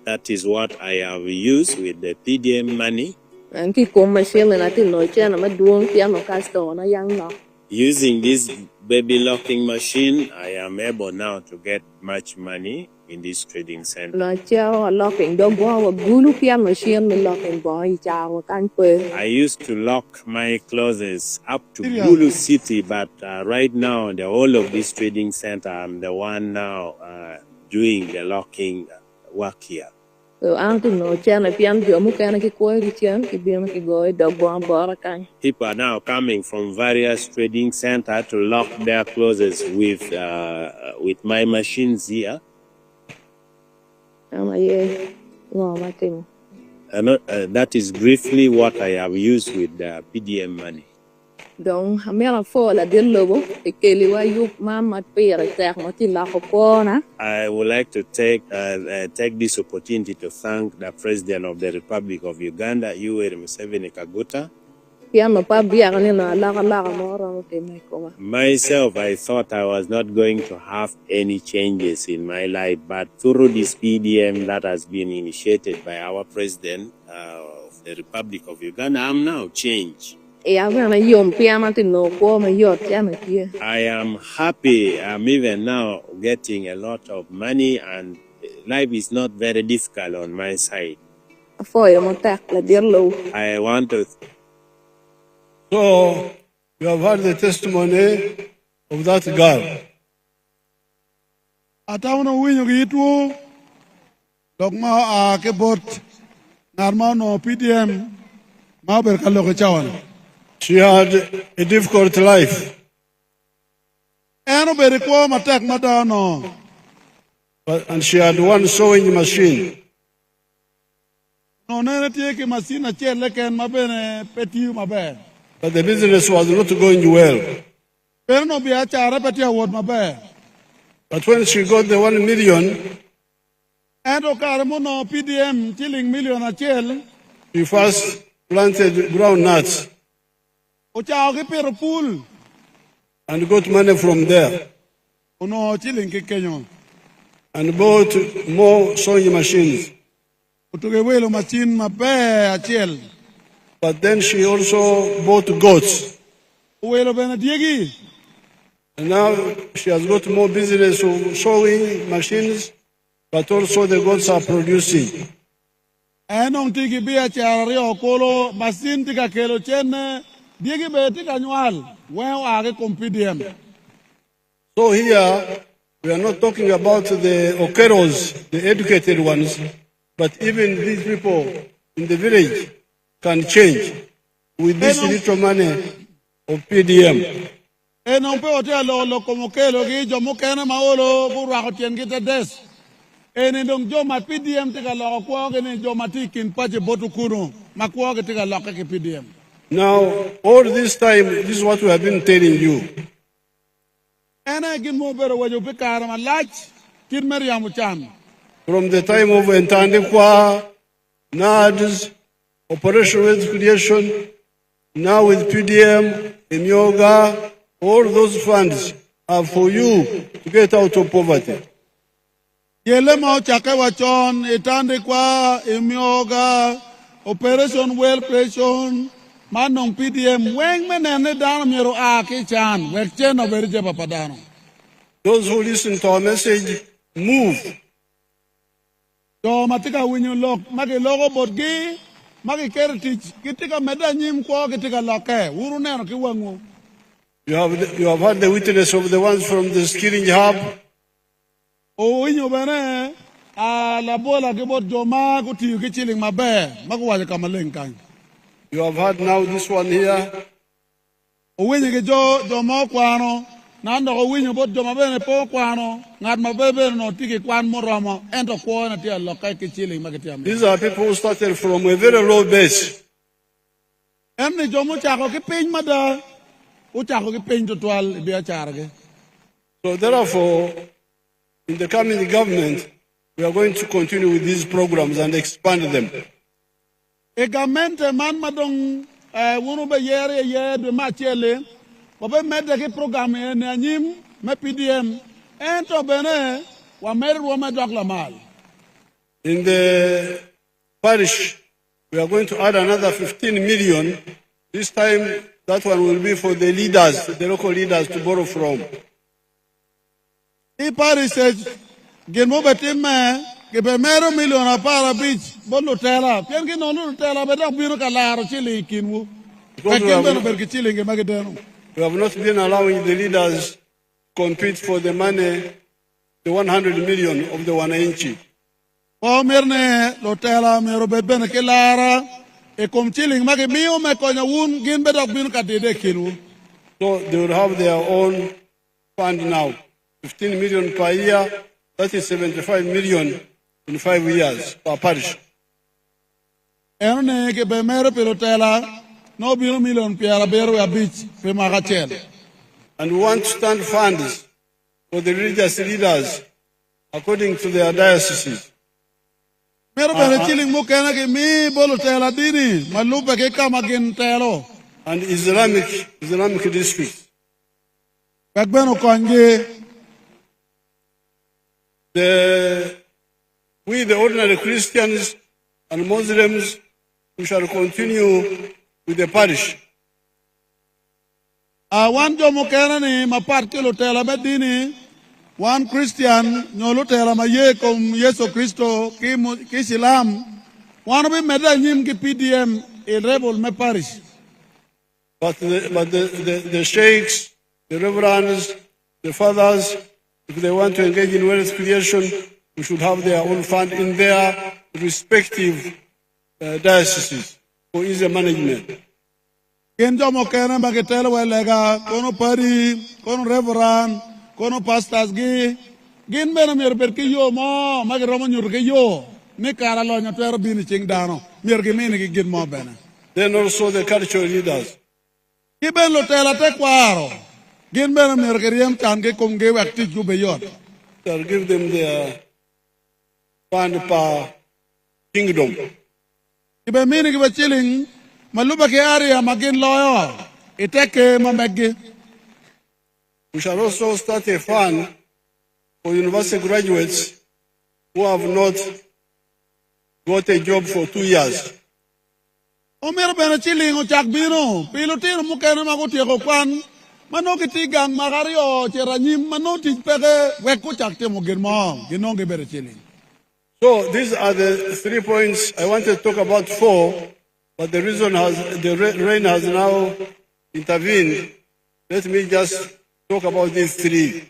That is what I have used with the PDM money. Using this baby locking machine, I am able now to get much money in this trading center. I used to lock my clothes up to Bulu City, but right now, the whole of this trading center, I'm the one now doing the locking work here. People are now coming from various trading centers to lock their clothes with my machines here. That is briefly what I have used with the PDM money. I would like to take this opportunity to thank the President of the Republic of Uganda, Museveni Kaguta. Myself, I thought I was not going to have any changes in my life, but through this PDM that has been initiated by our President of the Republic of Uganda, I'm now changed. I am happy. I'm even now getting a lot of money, and life is not very difficult on my side. I want to. So, you have heard the testimony of that girl. Atauna winyo gitu dogma kebot narmano PDM ma berkalo ke chawan. She had a difficult life. And she had one sewing machine. But the business was not going well. But when she got the 1 million, she first planted groundnuts and got money from there and bought more sewing machines. But then she also bought goats. And now she has got more business of sewing machines, but also the goats are producing. So here, we are not talking about the okeros, the educated ones, but even these people in the village can change with this little money of PDM. Non pe hotel lo como que lo que yo mo que na maolo burra ko tien que te des. Dong jo ma PDM te ka lo ko ke ne jo matikin pa je botu kuno ma ko ke te ka lo ke PDM. Now, all this time, this is what we have been telling you. Gin mo bero wajo pe karama lach kin Mariam Chan. From the time of Entandekwa, NADS, Operation Wealth Creation, now with PDM, Emyoga, all those funds are for you to get out of poverty. Yele mo chake wachon, Entandekwa, Emyoga, Operation Wealth Creation, manong PDM, weng menene dano miro ke chan, wek chen o verje papadano. Those who listen to our message, move. So matika winyo lok, maki logo bodgi, maki keretich, kitika meda nyim kwa kitika loke, uru neno ki wangu. You have had the witness of the ones from the skilling hub. O winyo bene, la bola ki bot joma kuti ki chilling mabe, maku waje kamalenkan. You have had now this one here. O winyo ki jomo kwano, nando ko winyo bot joma bene po kwano, ngat mabebe no tiki kwan moromo, ento kwa na tia lokai ki chilling makitiam. These are people who started from a very low base. Emni jomo chako ki piny mada, uchako ki piny totual ibiya charge. So therefore, in the coming government, we are going to continue with these programs and expand them. Egamente man madong wunu be yere ye de machele bobe mede ke program en anyim me PDM ento bene wa mer wo me dokla mal. In the parish, we are going to add another 15 million. This time, that one will be for the leaders, the local leaders to borrow from. I parish gen mo betime ke be mero million apara beach bolu tela pen ki nonu tela be dok biro kalaro chili kinwu We have not been allowing the leaders to compete for the money, the 100 million of the wananchi. O merne lo tela mero be ben ke lara e kom chilling magi miyo me konya wun gin be dok biro katede kinwu. So they will have their own fund now, 15 million per year. That is 75 million in 5 years per parish. Erne ke be mero pelotela no biro million piara bero ya beach pe magachel. And we want to stand funds for the religious leaders according to their dioceses. Mero bere chilling mo kana ke mi bolotela dini malupe ke kamagin telo and Islamic districts. Bagbeno konge we, the ordinary Christians and Muslims, we shall continue with the parish. One jomokena ni maparte lotela bedini, one Christian nyolotela maye kom Yesu Kristo ki Islam, one be meda nyim ki PDM a rebel me parish. But the sheikhs, the reverends, the fathers, if they want to engage in wealth creation, we should have their own fund in their respective dioceses for easy management. Kenjo mokena bagetela welega kono pari kono reverend kono pastors gi gin bena mer per ki yo mo magi romo nyur ke yo ne kara lo nyotero bini ching dano mer gi mini gi gin mo bena. Then also the cultural leaders. Ki ben lo tela te kwaro gin bena mer ke riem tan ke kum ge wakti ju be yon. They'll give them their fund per kingdom. Ki be mini gi be chilling maluba ke area magin loyo iteke mamegi. We shall also start a fund for university graduates who have not got a job for 2 years. Omero bena chilling o chak bino pilotino mukena maguti ko kwan manoki tigang magario cheranyim manoti pege weku chak te mogin mo ginonge bere chilling. So these are the 3 points. I wanted to talk about 4. But the rain has now intervened. Let me just talk about these 3.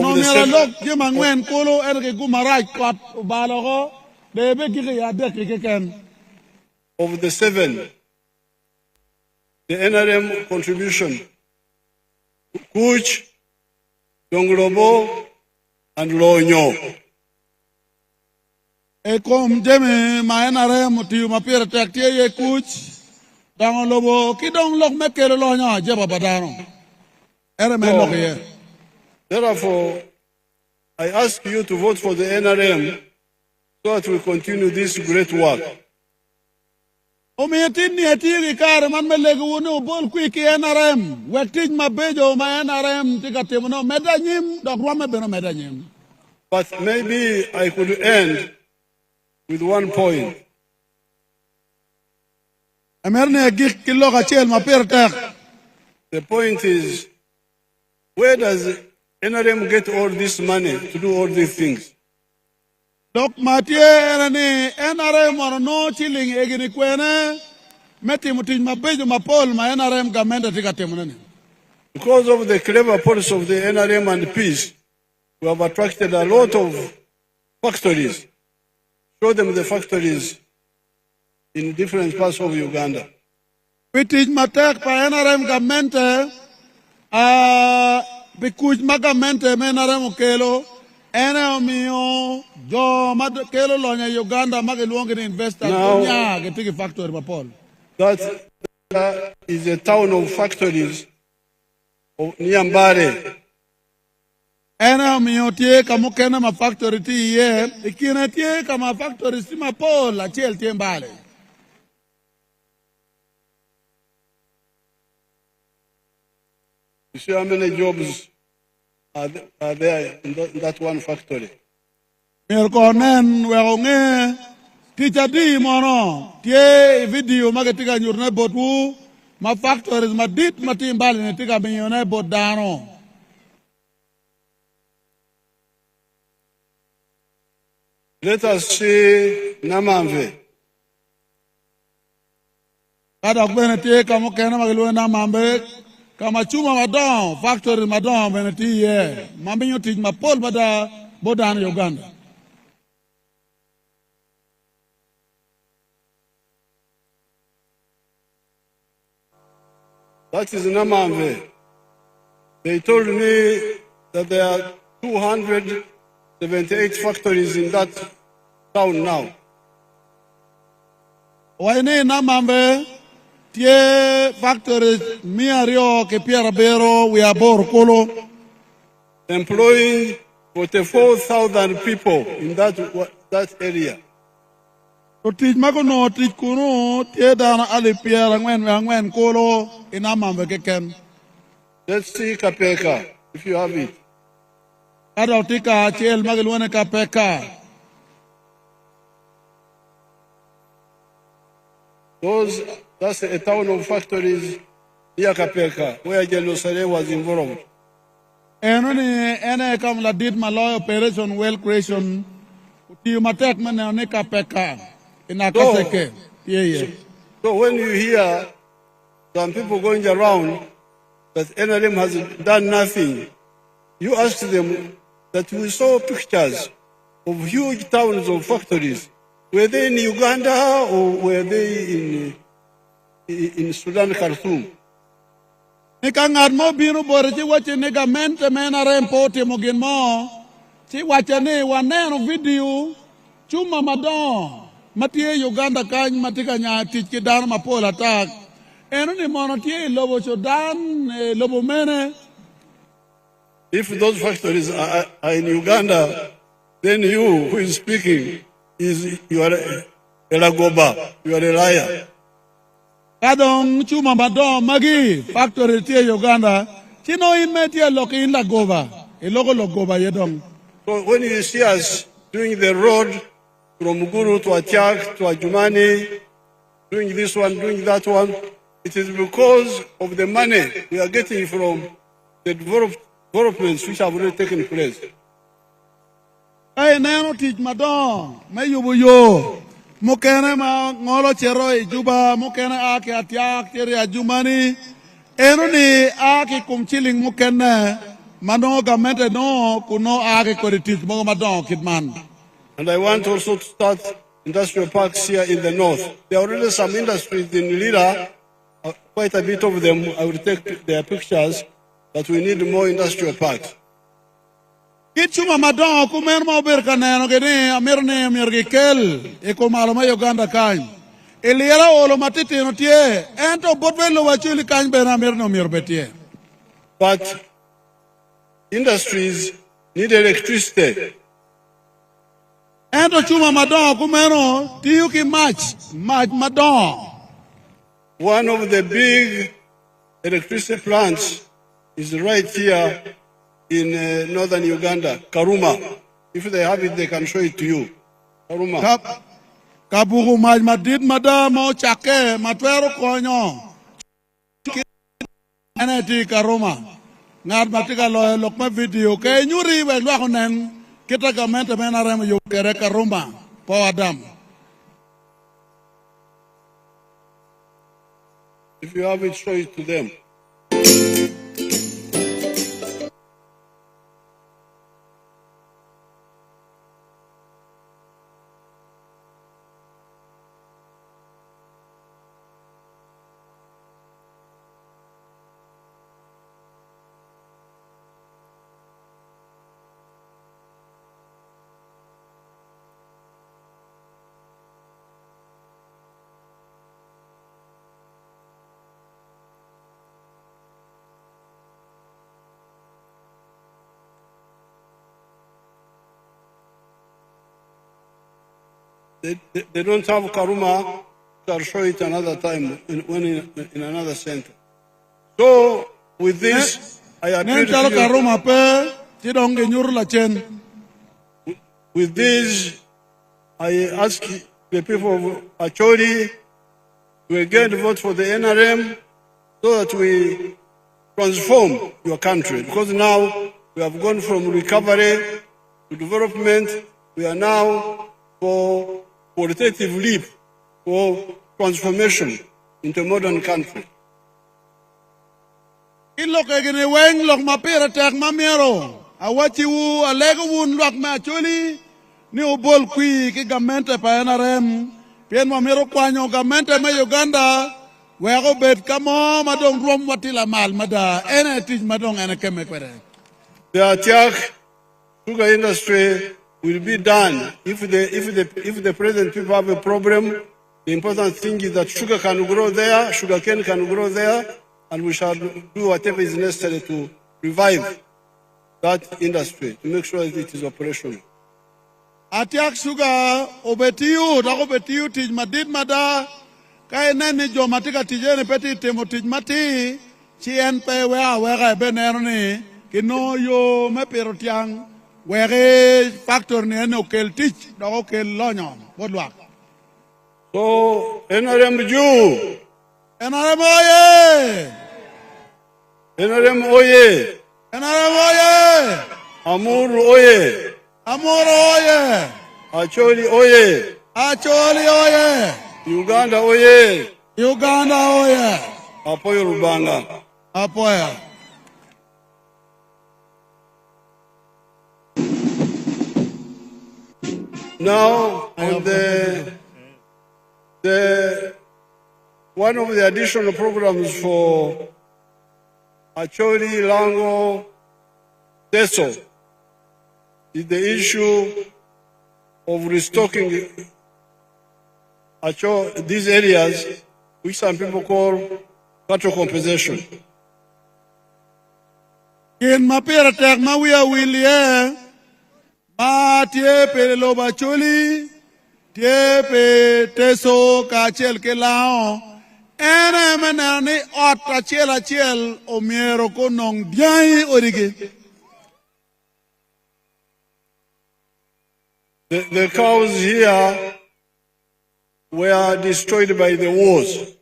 No mera lok je mangwen kolo erge gumaraj kwat balogo debe kike ya de kike ken. Of the 7, the NRM contribution, Kuch, Donglobo, and Lonyo. Kom jeme ma NRM tiu ma pere taktie ye Kuch, Donglobo ki dong lok mekere Lonyo je babadano. RMN lok ye. Therefore, I ask you to vote for the NRM so that we continue this great work. Omiyatin ni atiri kare man melegu unu bol kwiki NRM. Wektij mabejo ma NRM tika timuno medanyim dok rwame beno medanyim. But maybe I could end with one point. Amerne gik kilo kachel ma pertek. The point is, where does NRM get all this money to do all these things? Dok matie ni NRM or no chilling egini kwene meti mutin mabejo mapol ma NRM gamenda tika timunani. Because of the clever policy of the NRM and peace, we have attracted a lot of factories. Show them the factories in different parts of Uganda. Pitij matek pa NRM gamente bikuj magamente me NRM kelo ene omio jo mad kelo lonya Uganda mageluonge ni investors nya getiki factory mapol. That is a town of factories of Niambare. Ene omio tie kamo kena ma factory ti ye ikine tie kama factory si mapol la chel tie mbale. You see how many jobs are there in that one factory? Merkonen weonge teacher di mono tie video magatika nyurne botu ma factories ma dit matimbali ne tika binyone bodano. Let us see Namamve. Kada kwene tie kamo kena magelu Namamve kama chuma madon factory madon beneti ye mambinyo tij mapol bada bodano Uganda. That is Namamve. They told me that there are 278 factories in that town now. Waine Namamve tie factories miario ke piera bero we are bor kolo employing 44,000 people in that area. To teach magono teach kuno tie dana ali piera ngwen kolo inamambe keken. Let's see Kapeka if you have it. Ada tika chel magelwane Kapeka. That's a town of factories near Kapeka, where Jerusalem was involved. Ene kam la did malay operation well creation. Ti matek mane ne Kapeka ina kaseke. So when you hear some people going around that NRM has done nothing, you ask them that we saw pictures of huge towns of factories. Were they in Uganda or were they in Sudan, Khartoum? Nikangad mo binu bore chi wache nega mente mena rempote mo gin mo chi wache ne waneno video chuma madon matie Uganda kany matika nya tich ki dan mapola tak eno ni mono tie lobo Sudan lobo mene. If those factories are in Uganda, then you who is speaking you are a lagoba, you are a liar. Kadong chuma madon magi factory tie Uganda chino in metia loki in lagoba logo logoba yedong. So when you see us doing the road from Guru to Atiak to Ajumani, doing this one, doing that one, it is because of the money we are getting from the developments which have already taken place. Hey, nano teach madon me yubu yo mukene ma ngolo cheroi juba mukene ake Atiak tere Ajumani eno ni ake kumchiling mukene mano government no kuno age koritich mo madong kitman. And I want also to start industrial parks here in the north. There are already some industries in Lira, quite a bit of them. I will take their pictures, but we need more industrial parks. Kichuma madong kumer mo berkaneno gini amirne amirgikel eko malama Uganda kain. Eliera olo matiti no tie ento botwelo wachuli kain bena amirno mirbetie. But industries need electricity. Ento chuma madong kumero tiyuki match madong. One of the big electricity plants is right here in northern Uganda, Karuma. If they have it, they can show it to you. Karuma. Kabugu madid madamo chake matwero konyo. Eneti Karuma. Ngat matika loe lokma video ke nyuri we lwa konen kita government menarem yo kere Karuma po Adam. If you have it, show it to them. They don't have Karuma, I'll show it another time in another center. So with this, I appeal to you. With this, I ask the people of Acholi to again vote for the NRM so that we transform your country. Because now we have gone from recovery to development. We are now for qualitative leap for transformation into a modern country. Ilo kegene weng lok mapira tak mamiero. Awachi wu alego wun lok ma Acholi ni ubol kui ki gamente pa NRM. Pien mamiro kwanyo gamente ma Uganda. Wego bet kamo madong ruom watila mal mada. Ene tij madong ene keme kwere. The attack sugar industry will be done if the present people have a problem. The important thing is that sugar can grow there, sugarcane can grow there, and we shall do whatever is necessary to revive that industry to make sure that it is operational. Atiak sugar obetiu tij madid mada kay neni jo matika tijene peti temo tij mati chien pe wega benerni kino yo me perotiang wege factor ni eno kel tich do kel lonyo bodwa. So NRM ju NRM oye NRM oye NRM oye Amuru oye Amuru oye Acholi oye Acholi oye Uganda oye Uganda oye Apoyo Rubanga apoya. Now, on the one of the additional programs for Acholi, Lango, Teso is the issue of restocking these areas, which some people call cattle compensation. In mapira tek mawia wilie ma tiepe loba choli tiepe teso kachel kelao ene menani ota chela chel omiero konong diai orige. The cows here were destroyed by the wars.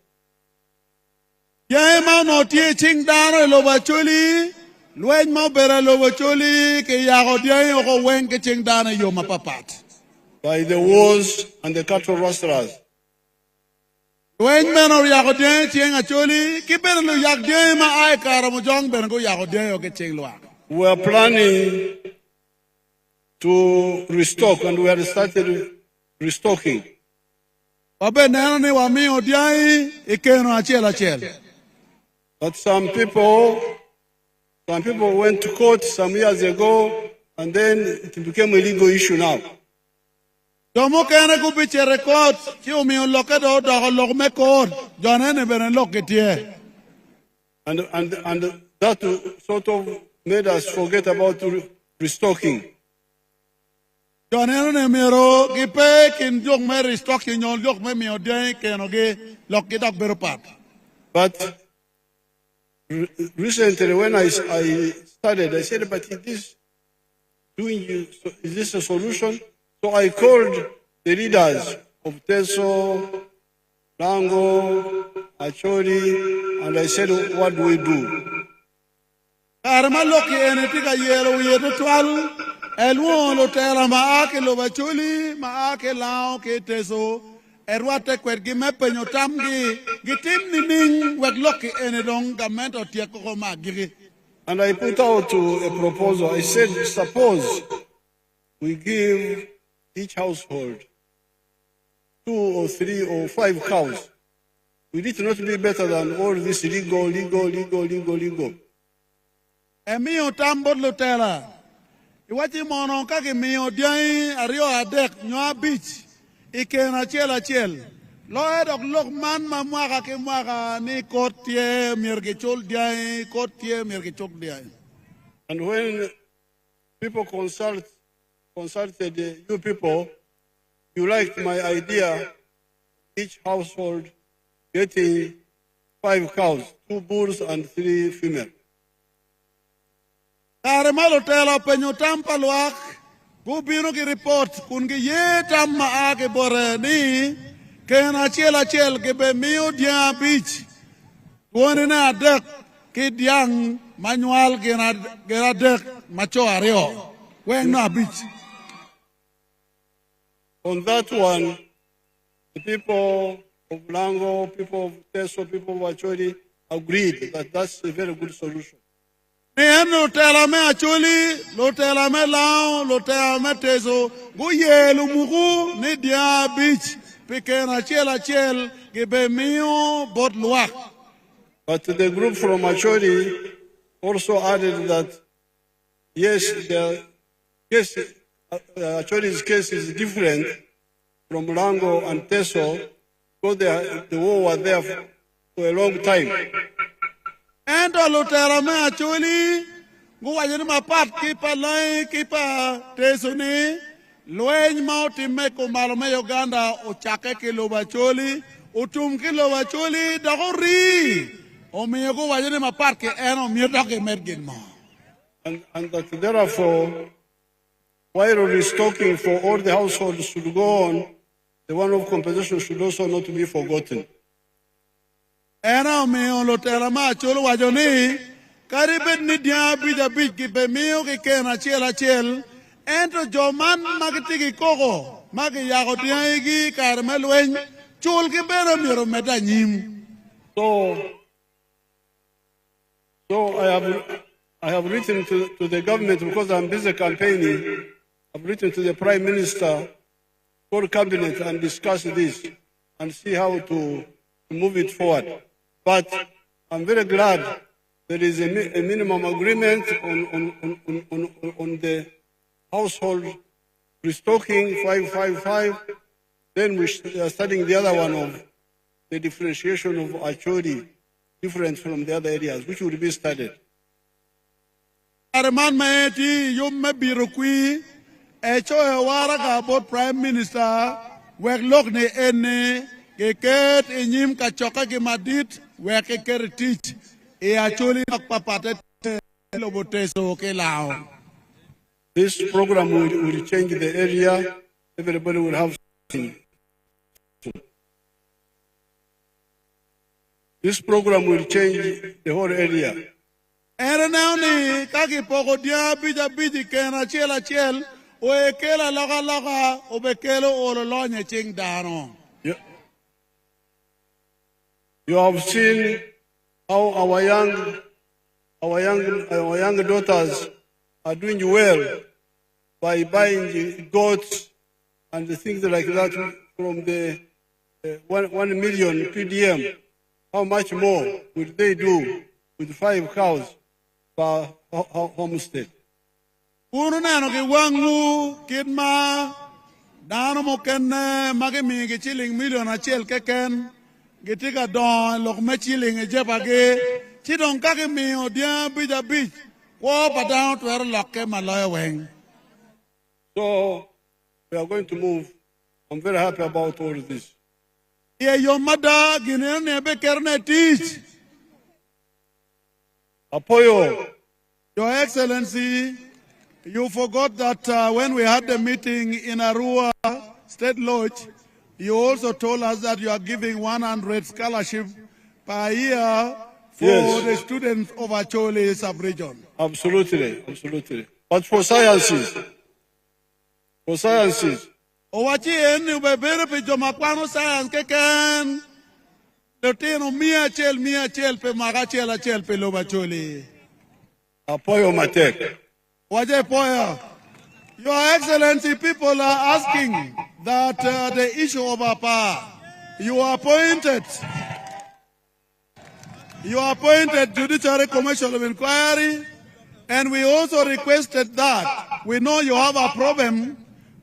Yai ma no tie ching dano loba choli Luen mo bera lobo choli ke yago diai oko wen ke ching dana yo mapapat. By the wars and the cattle rustlers. Luen meno yago diai ching a choli ki bera lo yag diai ma ai kara mo jong bera go yago diai o ke ching luak. we are planning to restock, and we have started restocking. But some people went to court some years ago, and then it became a legal issue now. And that sort of made us forget about restocking. But recently, when I started, I said, but is this a solution? So I called the leaders of Teso, Lango, Acholi, and I said, what do we do? And I put out a proposal. I said, suppose we give each household 2 or 3 or 5 cows. Will it not be better than all this legal? Iwachi mono kake miyo diai ario adek nyoa beach ikena chiel lo edok lok man mamwaka ke mwaka ni kotie mirge chol diai kotie mirge chok diai. And when people consulted you people, you liked my idea, each household getting 5 cows, 2 bulls and 3 female. Malo telo penyo tampa luak, bubino ki report kungi ye tamma ake bore ni kena chiel ke be miyo dia beach. Tuone na adek ki diang manual kena adek macho ario. Weng na beach. On that one, the people of Lango, people of Teso, people of Acholi agreed that that's a very good solution. Lotela me Acholi, lotela me Lao, lotela me Teso, guye lumugu ni dia beach, pikena chiel, gibe mio bot luak. But the group from Acholi also added that, yes, Acholi's case is different from Lango and Teso, because the war was there for a long time. And lotela me Acholi, go wajen ma pat kipa lai kipa Tesoni, loen mauti meko malome Uganda o chake kilo Acholi, utum kilo Acholi dagori. O me go wajen ma pat ke eno mierda ke mergin ma. And that therefore, while restocking for all the households should go on, the one of compensation should also not be forgotten. Ena me on lotela ma Acholi wajoni, karibet ni dia bija bij ki be mio ki kena chiel, ento joman magitigi koko, magi yago tiagi karmelwen, chul ki bero miro meta nyim. So I have written to the government, because I'm busy campaigning. I've written to the Prime Minister, for cabinet, and discuss this and see how to move it forward. But I'm very glad there is a minimum agreement on the household restocking 555. Then we are studying the other one of the differentiation of Acholi, different from the other areas, which will be studied. Arman maeti yum me birokui echo waraga board Prime Minister wek lok ne ene keket inyim kachoka ki madit wek keker teach e Acholi papate loboteso ke lao. This program will change the area. Everybody will have something. This program will change the whole area. Erenauni kaki poko dia bija biji kena chiel o ekela loga o bekelo o lonye ching dano. You have seen how our young daughters are doing well by buying the goats and the things like that from the 1 million PDM. How much more would they do with 5 cows per homestead? Unu neno ki wangu kidma dano mo ken mage mi ki chilling million achel keken gitika don lok me chilling jepage chidon kake mi odia bija bij wo padang twer lokke maloy weng. So we are going to move. I'm very happy about all of this. Yeah, your mother ginene be kerne teach. Apoyo. Your Excellency, you forgot that when we had the meeting in Arua State Lodge, you also told us that you are giving 100 scholarship per year for the students of Acholi sub-region. Absolutely, absolutely. But for sciences, Owachi enu bebere pe jomakwano science keken. Loteno mia chel pe magachela chel pe lobacholi. Apoyo matek. Waje poya. Your Excellency, people are asking that the issue of APA, you are appointed Judiciary Commission of Inquiry, and we also requested that. We know you have a problem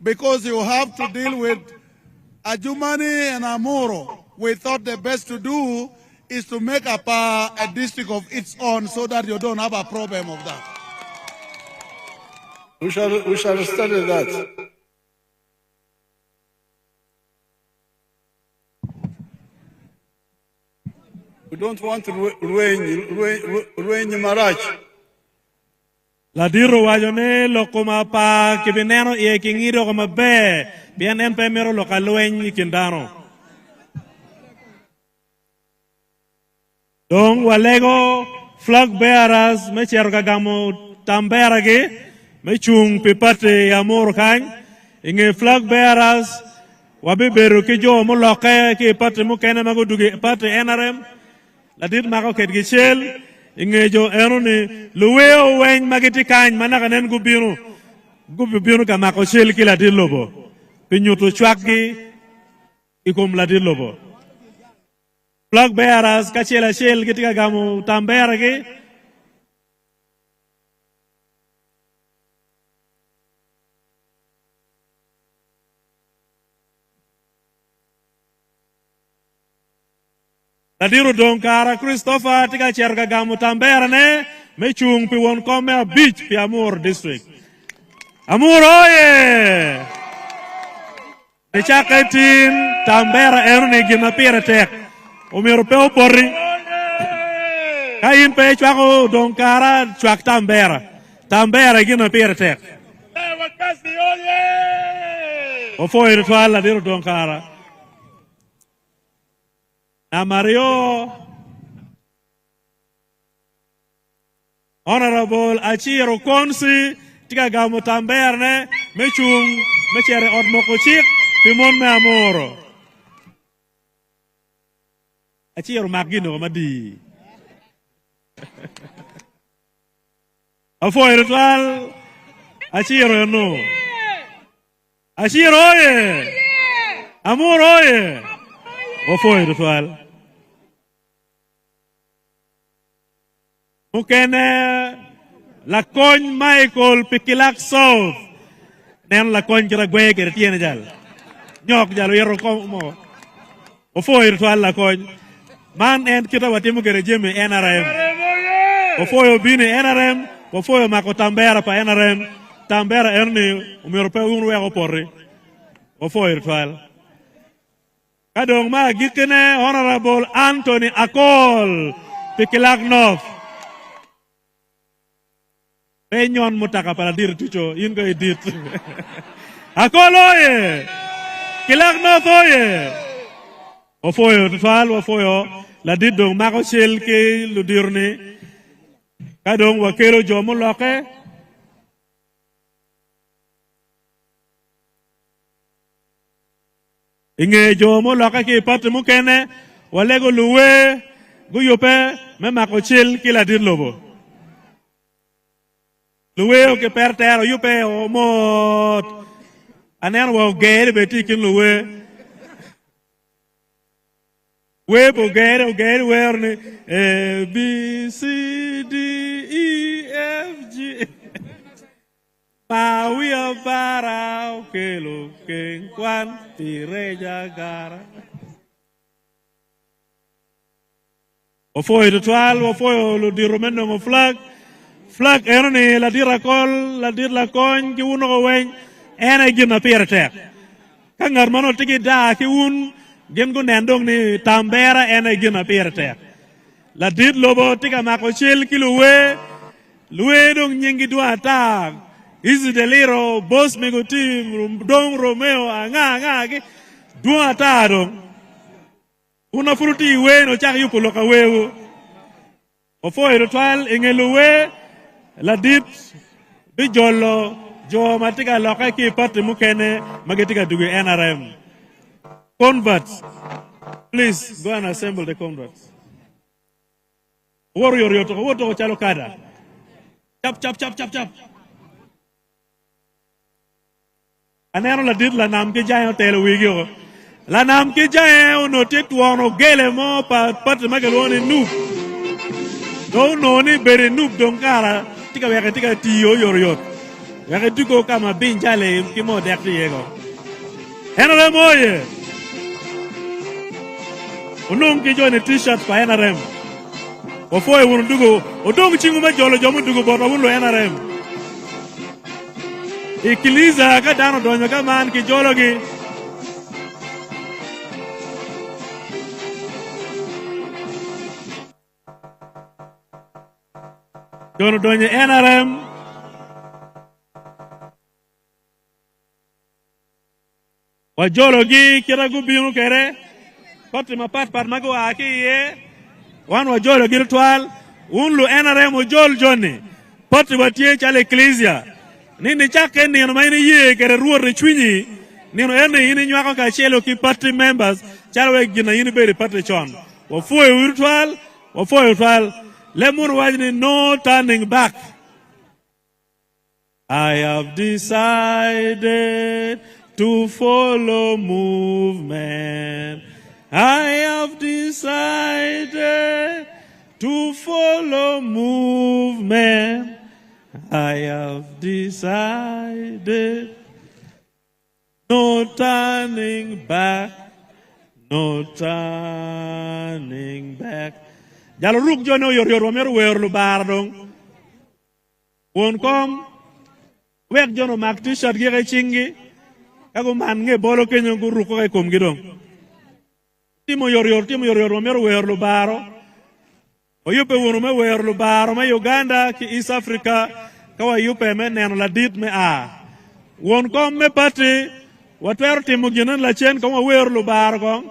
because you have to deal with Ajumani and Amuru. We thought the best to do is to make APA a district of its own so that you don't have a problem of that. We shall study that. We don't want to ruin Marach. La diro wajone lo kuma pa kibineno ye kingiro kuma be bien en primero lo kaluen kindano. Dong walego flag bearers me chergagamo tamberage me chung pipate Amuru kan inge flag bearers wabi beru ki jo mo loke ki pate mo kene mago duge pate NRM la dit mago ket gichel inge jo erone luweo wen magiti kan manakanen gubiru ka mako chel ki la dit lobo pinyuto chwaki ikom la dit lobo flag bearers ka chela chel gitika gamu tamberage Ladiru donkara Christopher tika cherga gamu tambera ne mechung pi won kome beach pi Amuru district. Amuru oye! Nechakatin tambera erune gina pira tek. Umiru pe opori. Kain pe chwako donkara chwak tambera. Tambera gina pira tek. Ofoi ritual ladiru donkara. Mario Honorable Achiro Konsi tika gamu tamberne mechung mechere odmoko chik pimon me Amuru Achiro magino madi Afo ritual Achiro no Achiro oye Amuru oye Afo ritual Mukene la coñ Michael Pikilak South nen la coñ kira gwe kira tiene jal nyok jalo yero mo o foir to alla coñ man en kita watimu kere jeme NRM o foyo bine NRM o foyo mako tambera pa NRM tambera erni umirope unu wego porri o foir to alla kadong ma gikene Honorable Anthony Akol Pikilak North Penyon mutaka para dir tucho yin ko edit Akoloye Kilak no toye Ofoyo tufal ofoyo la didong mako shel ke ludirne kadong wakero jomo loke inge jomo loke ke pat mukene walego luwe guyope me mako shel ke la dir lobo Luwe o ke pertero yupe o mot. Anen wo gere beti kin luwe. We bo gere werne A B C D E F G. Pa we para ke lo ke kwan tireja gara. O foi de toal, o foi lo di romendo mo flag. Flag erone la dir la coin ki uno wen ene gina pirte. Kangar mano tiki da ki un gen go nendong ni tambera ene gina pirte. La dir lobo tika mako chil ki luwe dong nyingi dua ta. Izi deliro boss me go team dong Romeo anga ki dua ta dong. Una fruti we no chak yuko loka wewo. O foi ritual ingeluwe la dit bi jollo jo matika loka ki parti mukene magetika dugu NRM. Converts, please go and assemble the converts. Warrior yoto woto chalo kada. Chap. Anero la dit la nam ke jayo tele wigyo. La nam ke jayo no tetwono gele mo parti magelone noob. No ni bere noob donkara. Tika weka tika tiyo yor. Weka tuko kama binjale kimo dekti yego. NRM oye. Unong ki join t-shirt pa NRM. Ofoye wunu dugo. Odong chingu ma jolo jomu dugo bota wunu NRM. Ikiliza ka dano donyo ka man ki jolo gi. Jono donye NRM. Wajologi kira gubinu kere. Pati mapat mago aki ye. Wan wajologi ritual. Unlu NRM wajol joni. Pati watie chale ecclesia. Nini chake ni maini ye kere ruo rechwinyi. Nino ene ini nywako ka chelo ki party members. Chalwe gina ini beri party chon. Wafuwe ritual. Lemur wajni no turning back. I have decided to follow movement. I have decided to follow movement. I have decided no turning back. No turning back. Jalo ruk jono yor wameru wer lu bardong. Won kom wek jono mak t-shirt gi chingi. Kago man nge bolo kenyo ku ruk ko kom gidong. Timo yor wameru wer lu baro. Oyupe wono me wer lu baro me Uganda ki East Africa kawa yupe me neno la dit me a. Won kom me pati watero timo ginan la chen kama wer lu baro kong.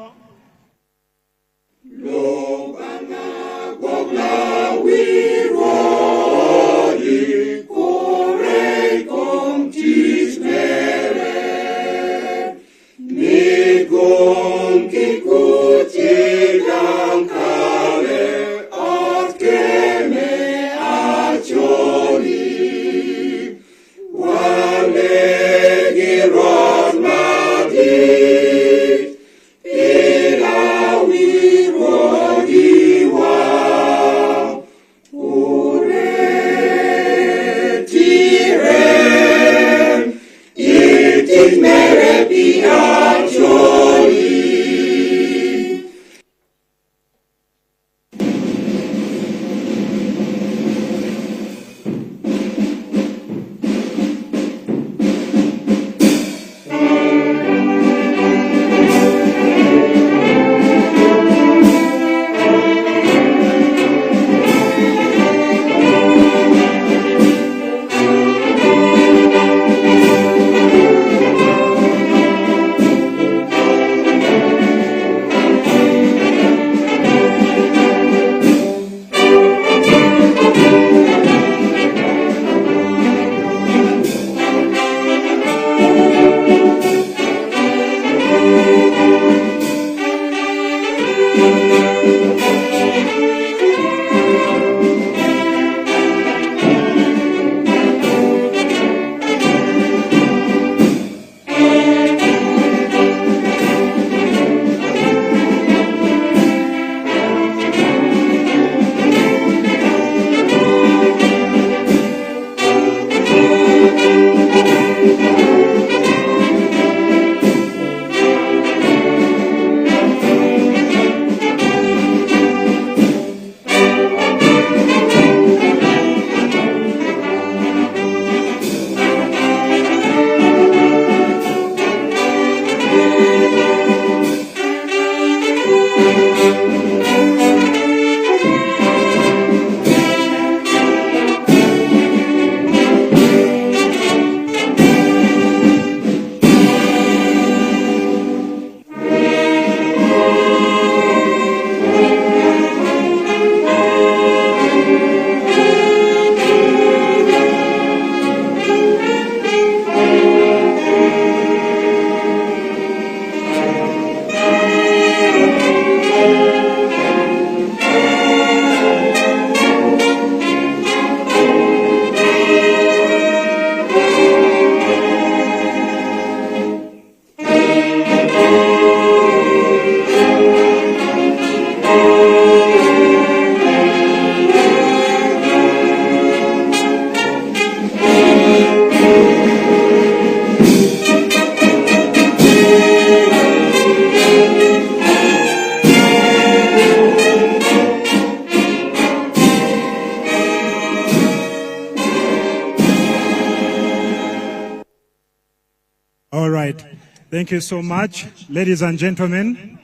All right. Thank you so much. Ladies and gentlemen,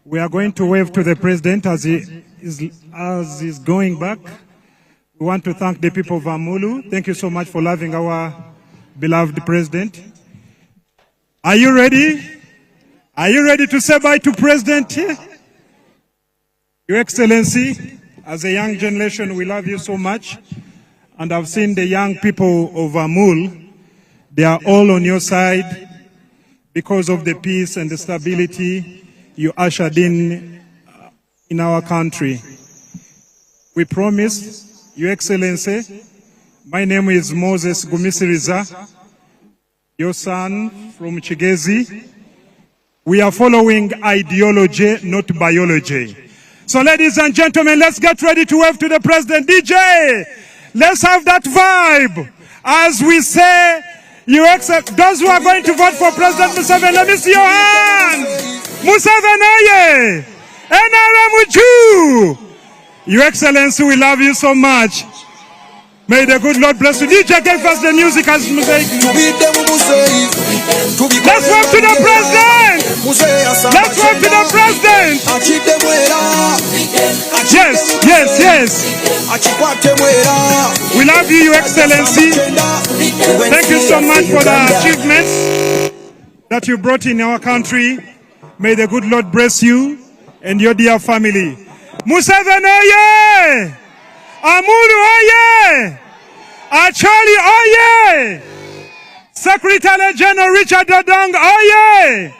we are going to wave to the president as he's going back. We want to thank the people of Amuru. Thank you so much for loving our beloved president. Are you ready? Are you ready to say bye to President? Your Excellency, as a young generation, we love you so much. And I've seen the young people of Amuru. They are all on your side because of the peace and the stability you ushered in our country. We promise, Your Excellency, my name is Moses Gumisiriza, your son from Chigezi. We are following ideology, not biology. So ladies and gentlemen, let's get ready to wave to the president. DJ, let's have that vibe as we say, those who are going to vote for President Museveni, let me see your hands. Museveni, NRM, Your Excellency, we love you so much. May the good Lord bless you. DJ, give us the music as music. Let's wave to the president. Let's wave to the president. Yes, yes, yes. We love you, Your Excellency. Thank you so much for the achievements that you brought in our country. May the good Lord bless you and your dear family. Museveni, oye! Amuru, oye! Achali, oye! Secretary General Richard Odong, oye!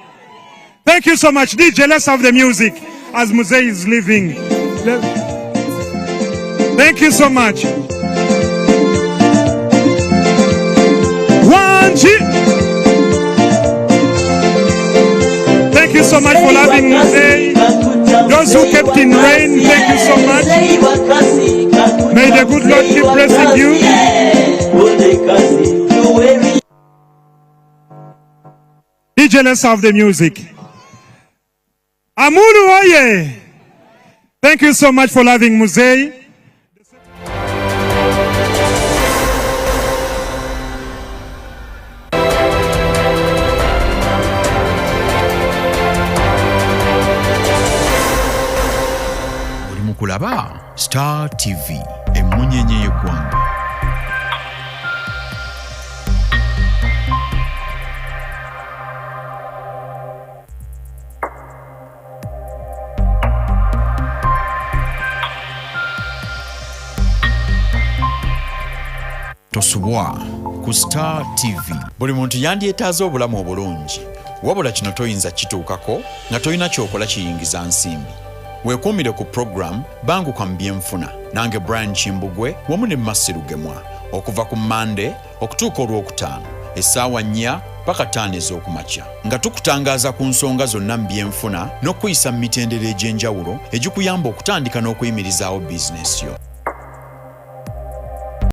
Thank you so much. DJ, let's have the music as Museveni is leaving. Thank you so much. Thank you so much for loving Museveni. Those who kept in rain, thank you so much. May the good Lord keep blessing you. DJ, let's have the music. Amuru, oye! Thank you so much for loving Museveni. Kulaba Star TV emunyenye y'eggwanga. Tosubwa ku Star TV. Buli muntu yandyetaaza obulamu obulungi, wabula kino toyinza kituukako nga toyina kyokola kiyingiza nsimbi. Weekuumire ku program Banguka mu byenfuna nange Brian Kimbugwe wamu ne Masirugemwa okuva ku Monday okutuuka Olwokutaano essaawa 4 paka 5 ez'okumakya nga tukutangaaza ku nsonga zonna mu byenfuna n'okuyisa mu mitendera egy'enjawulo egikuyamba okutandika n'okuyimirizaawo bizinesi yo.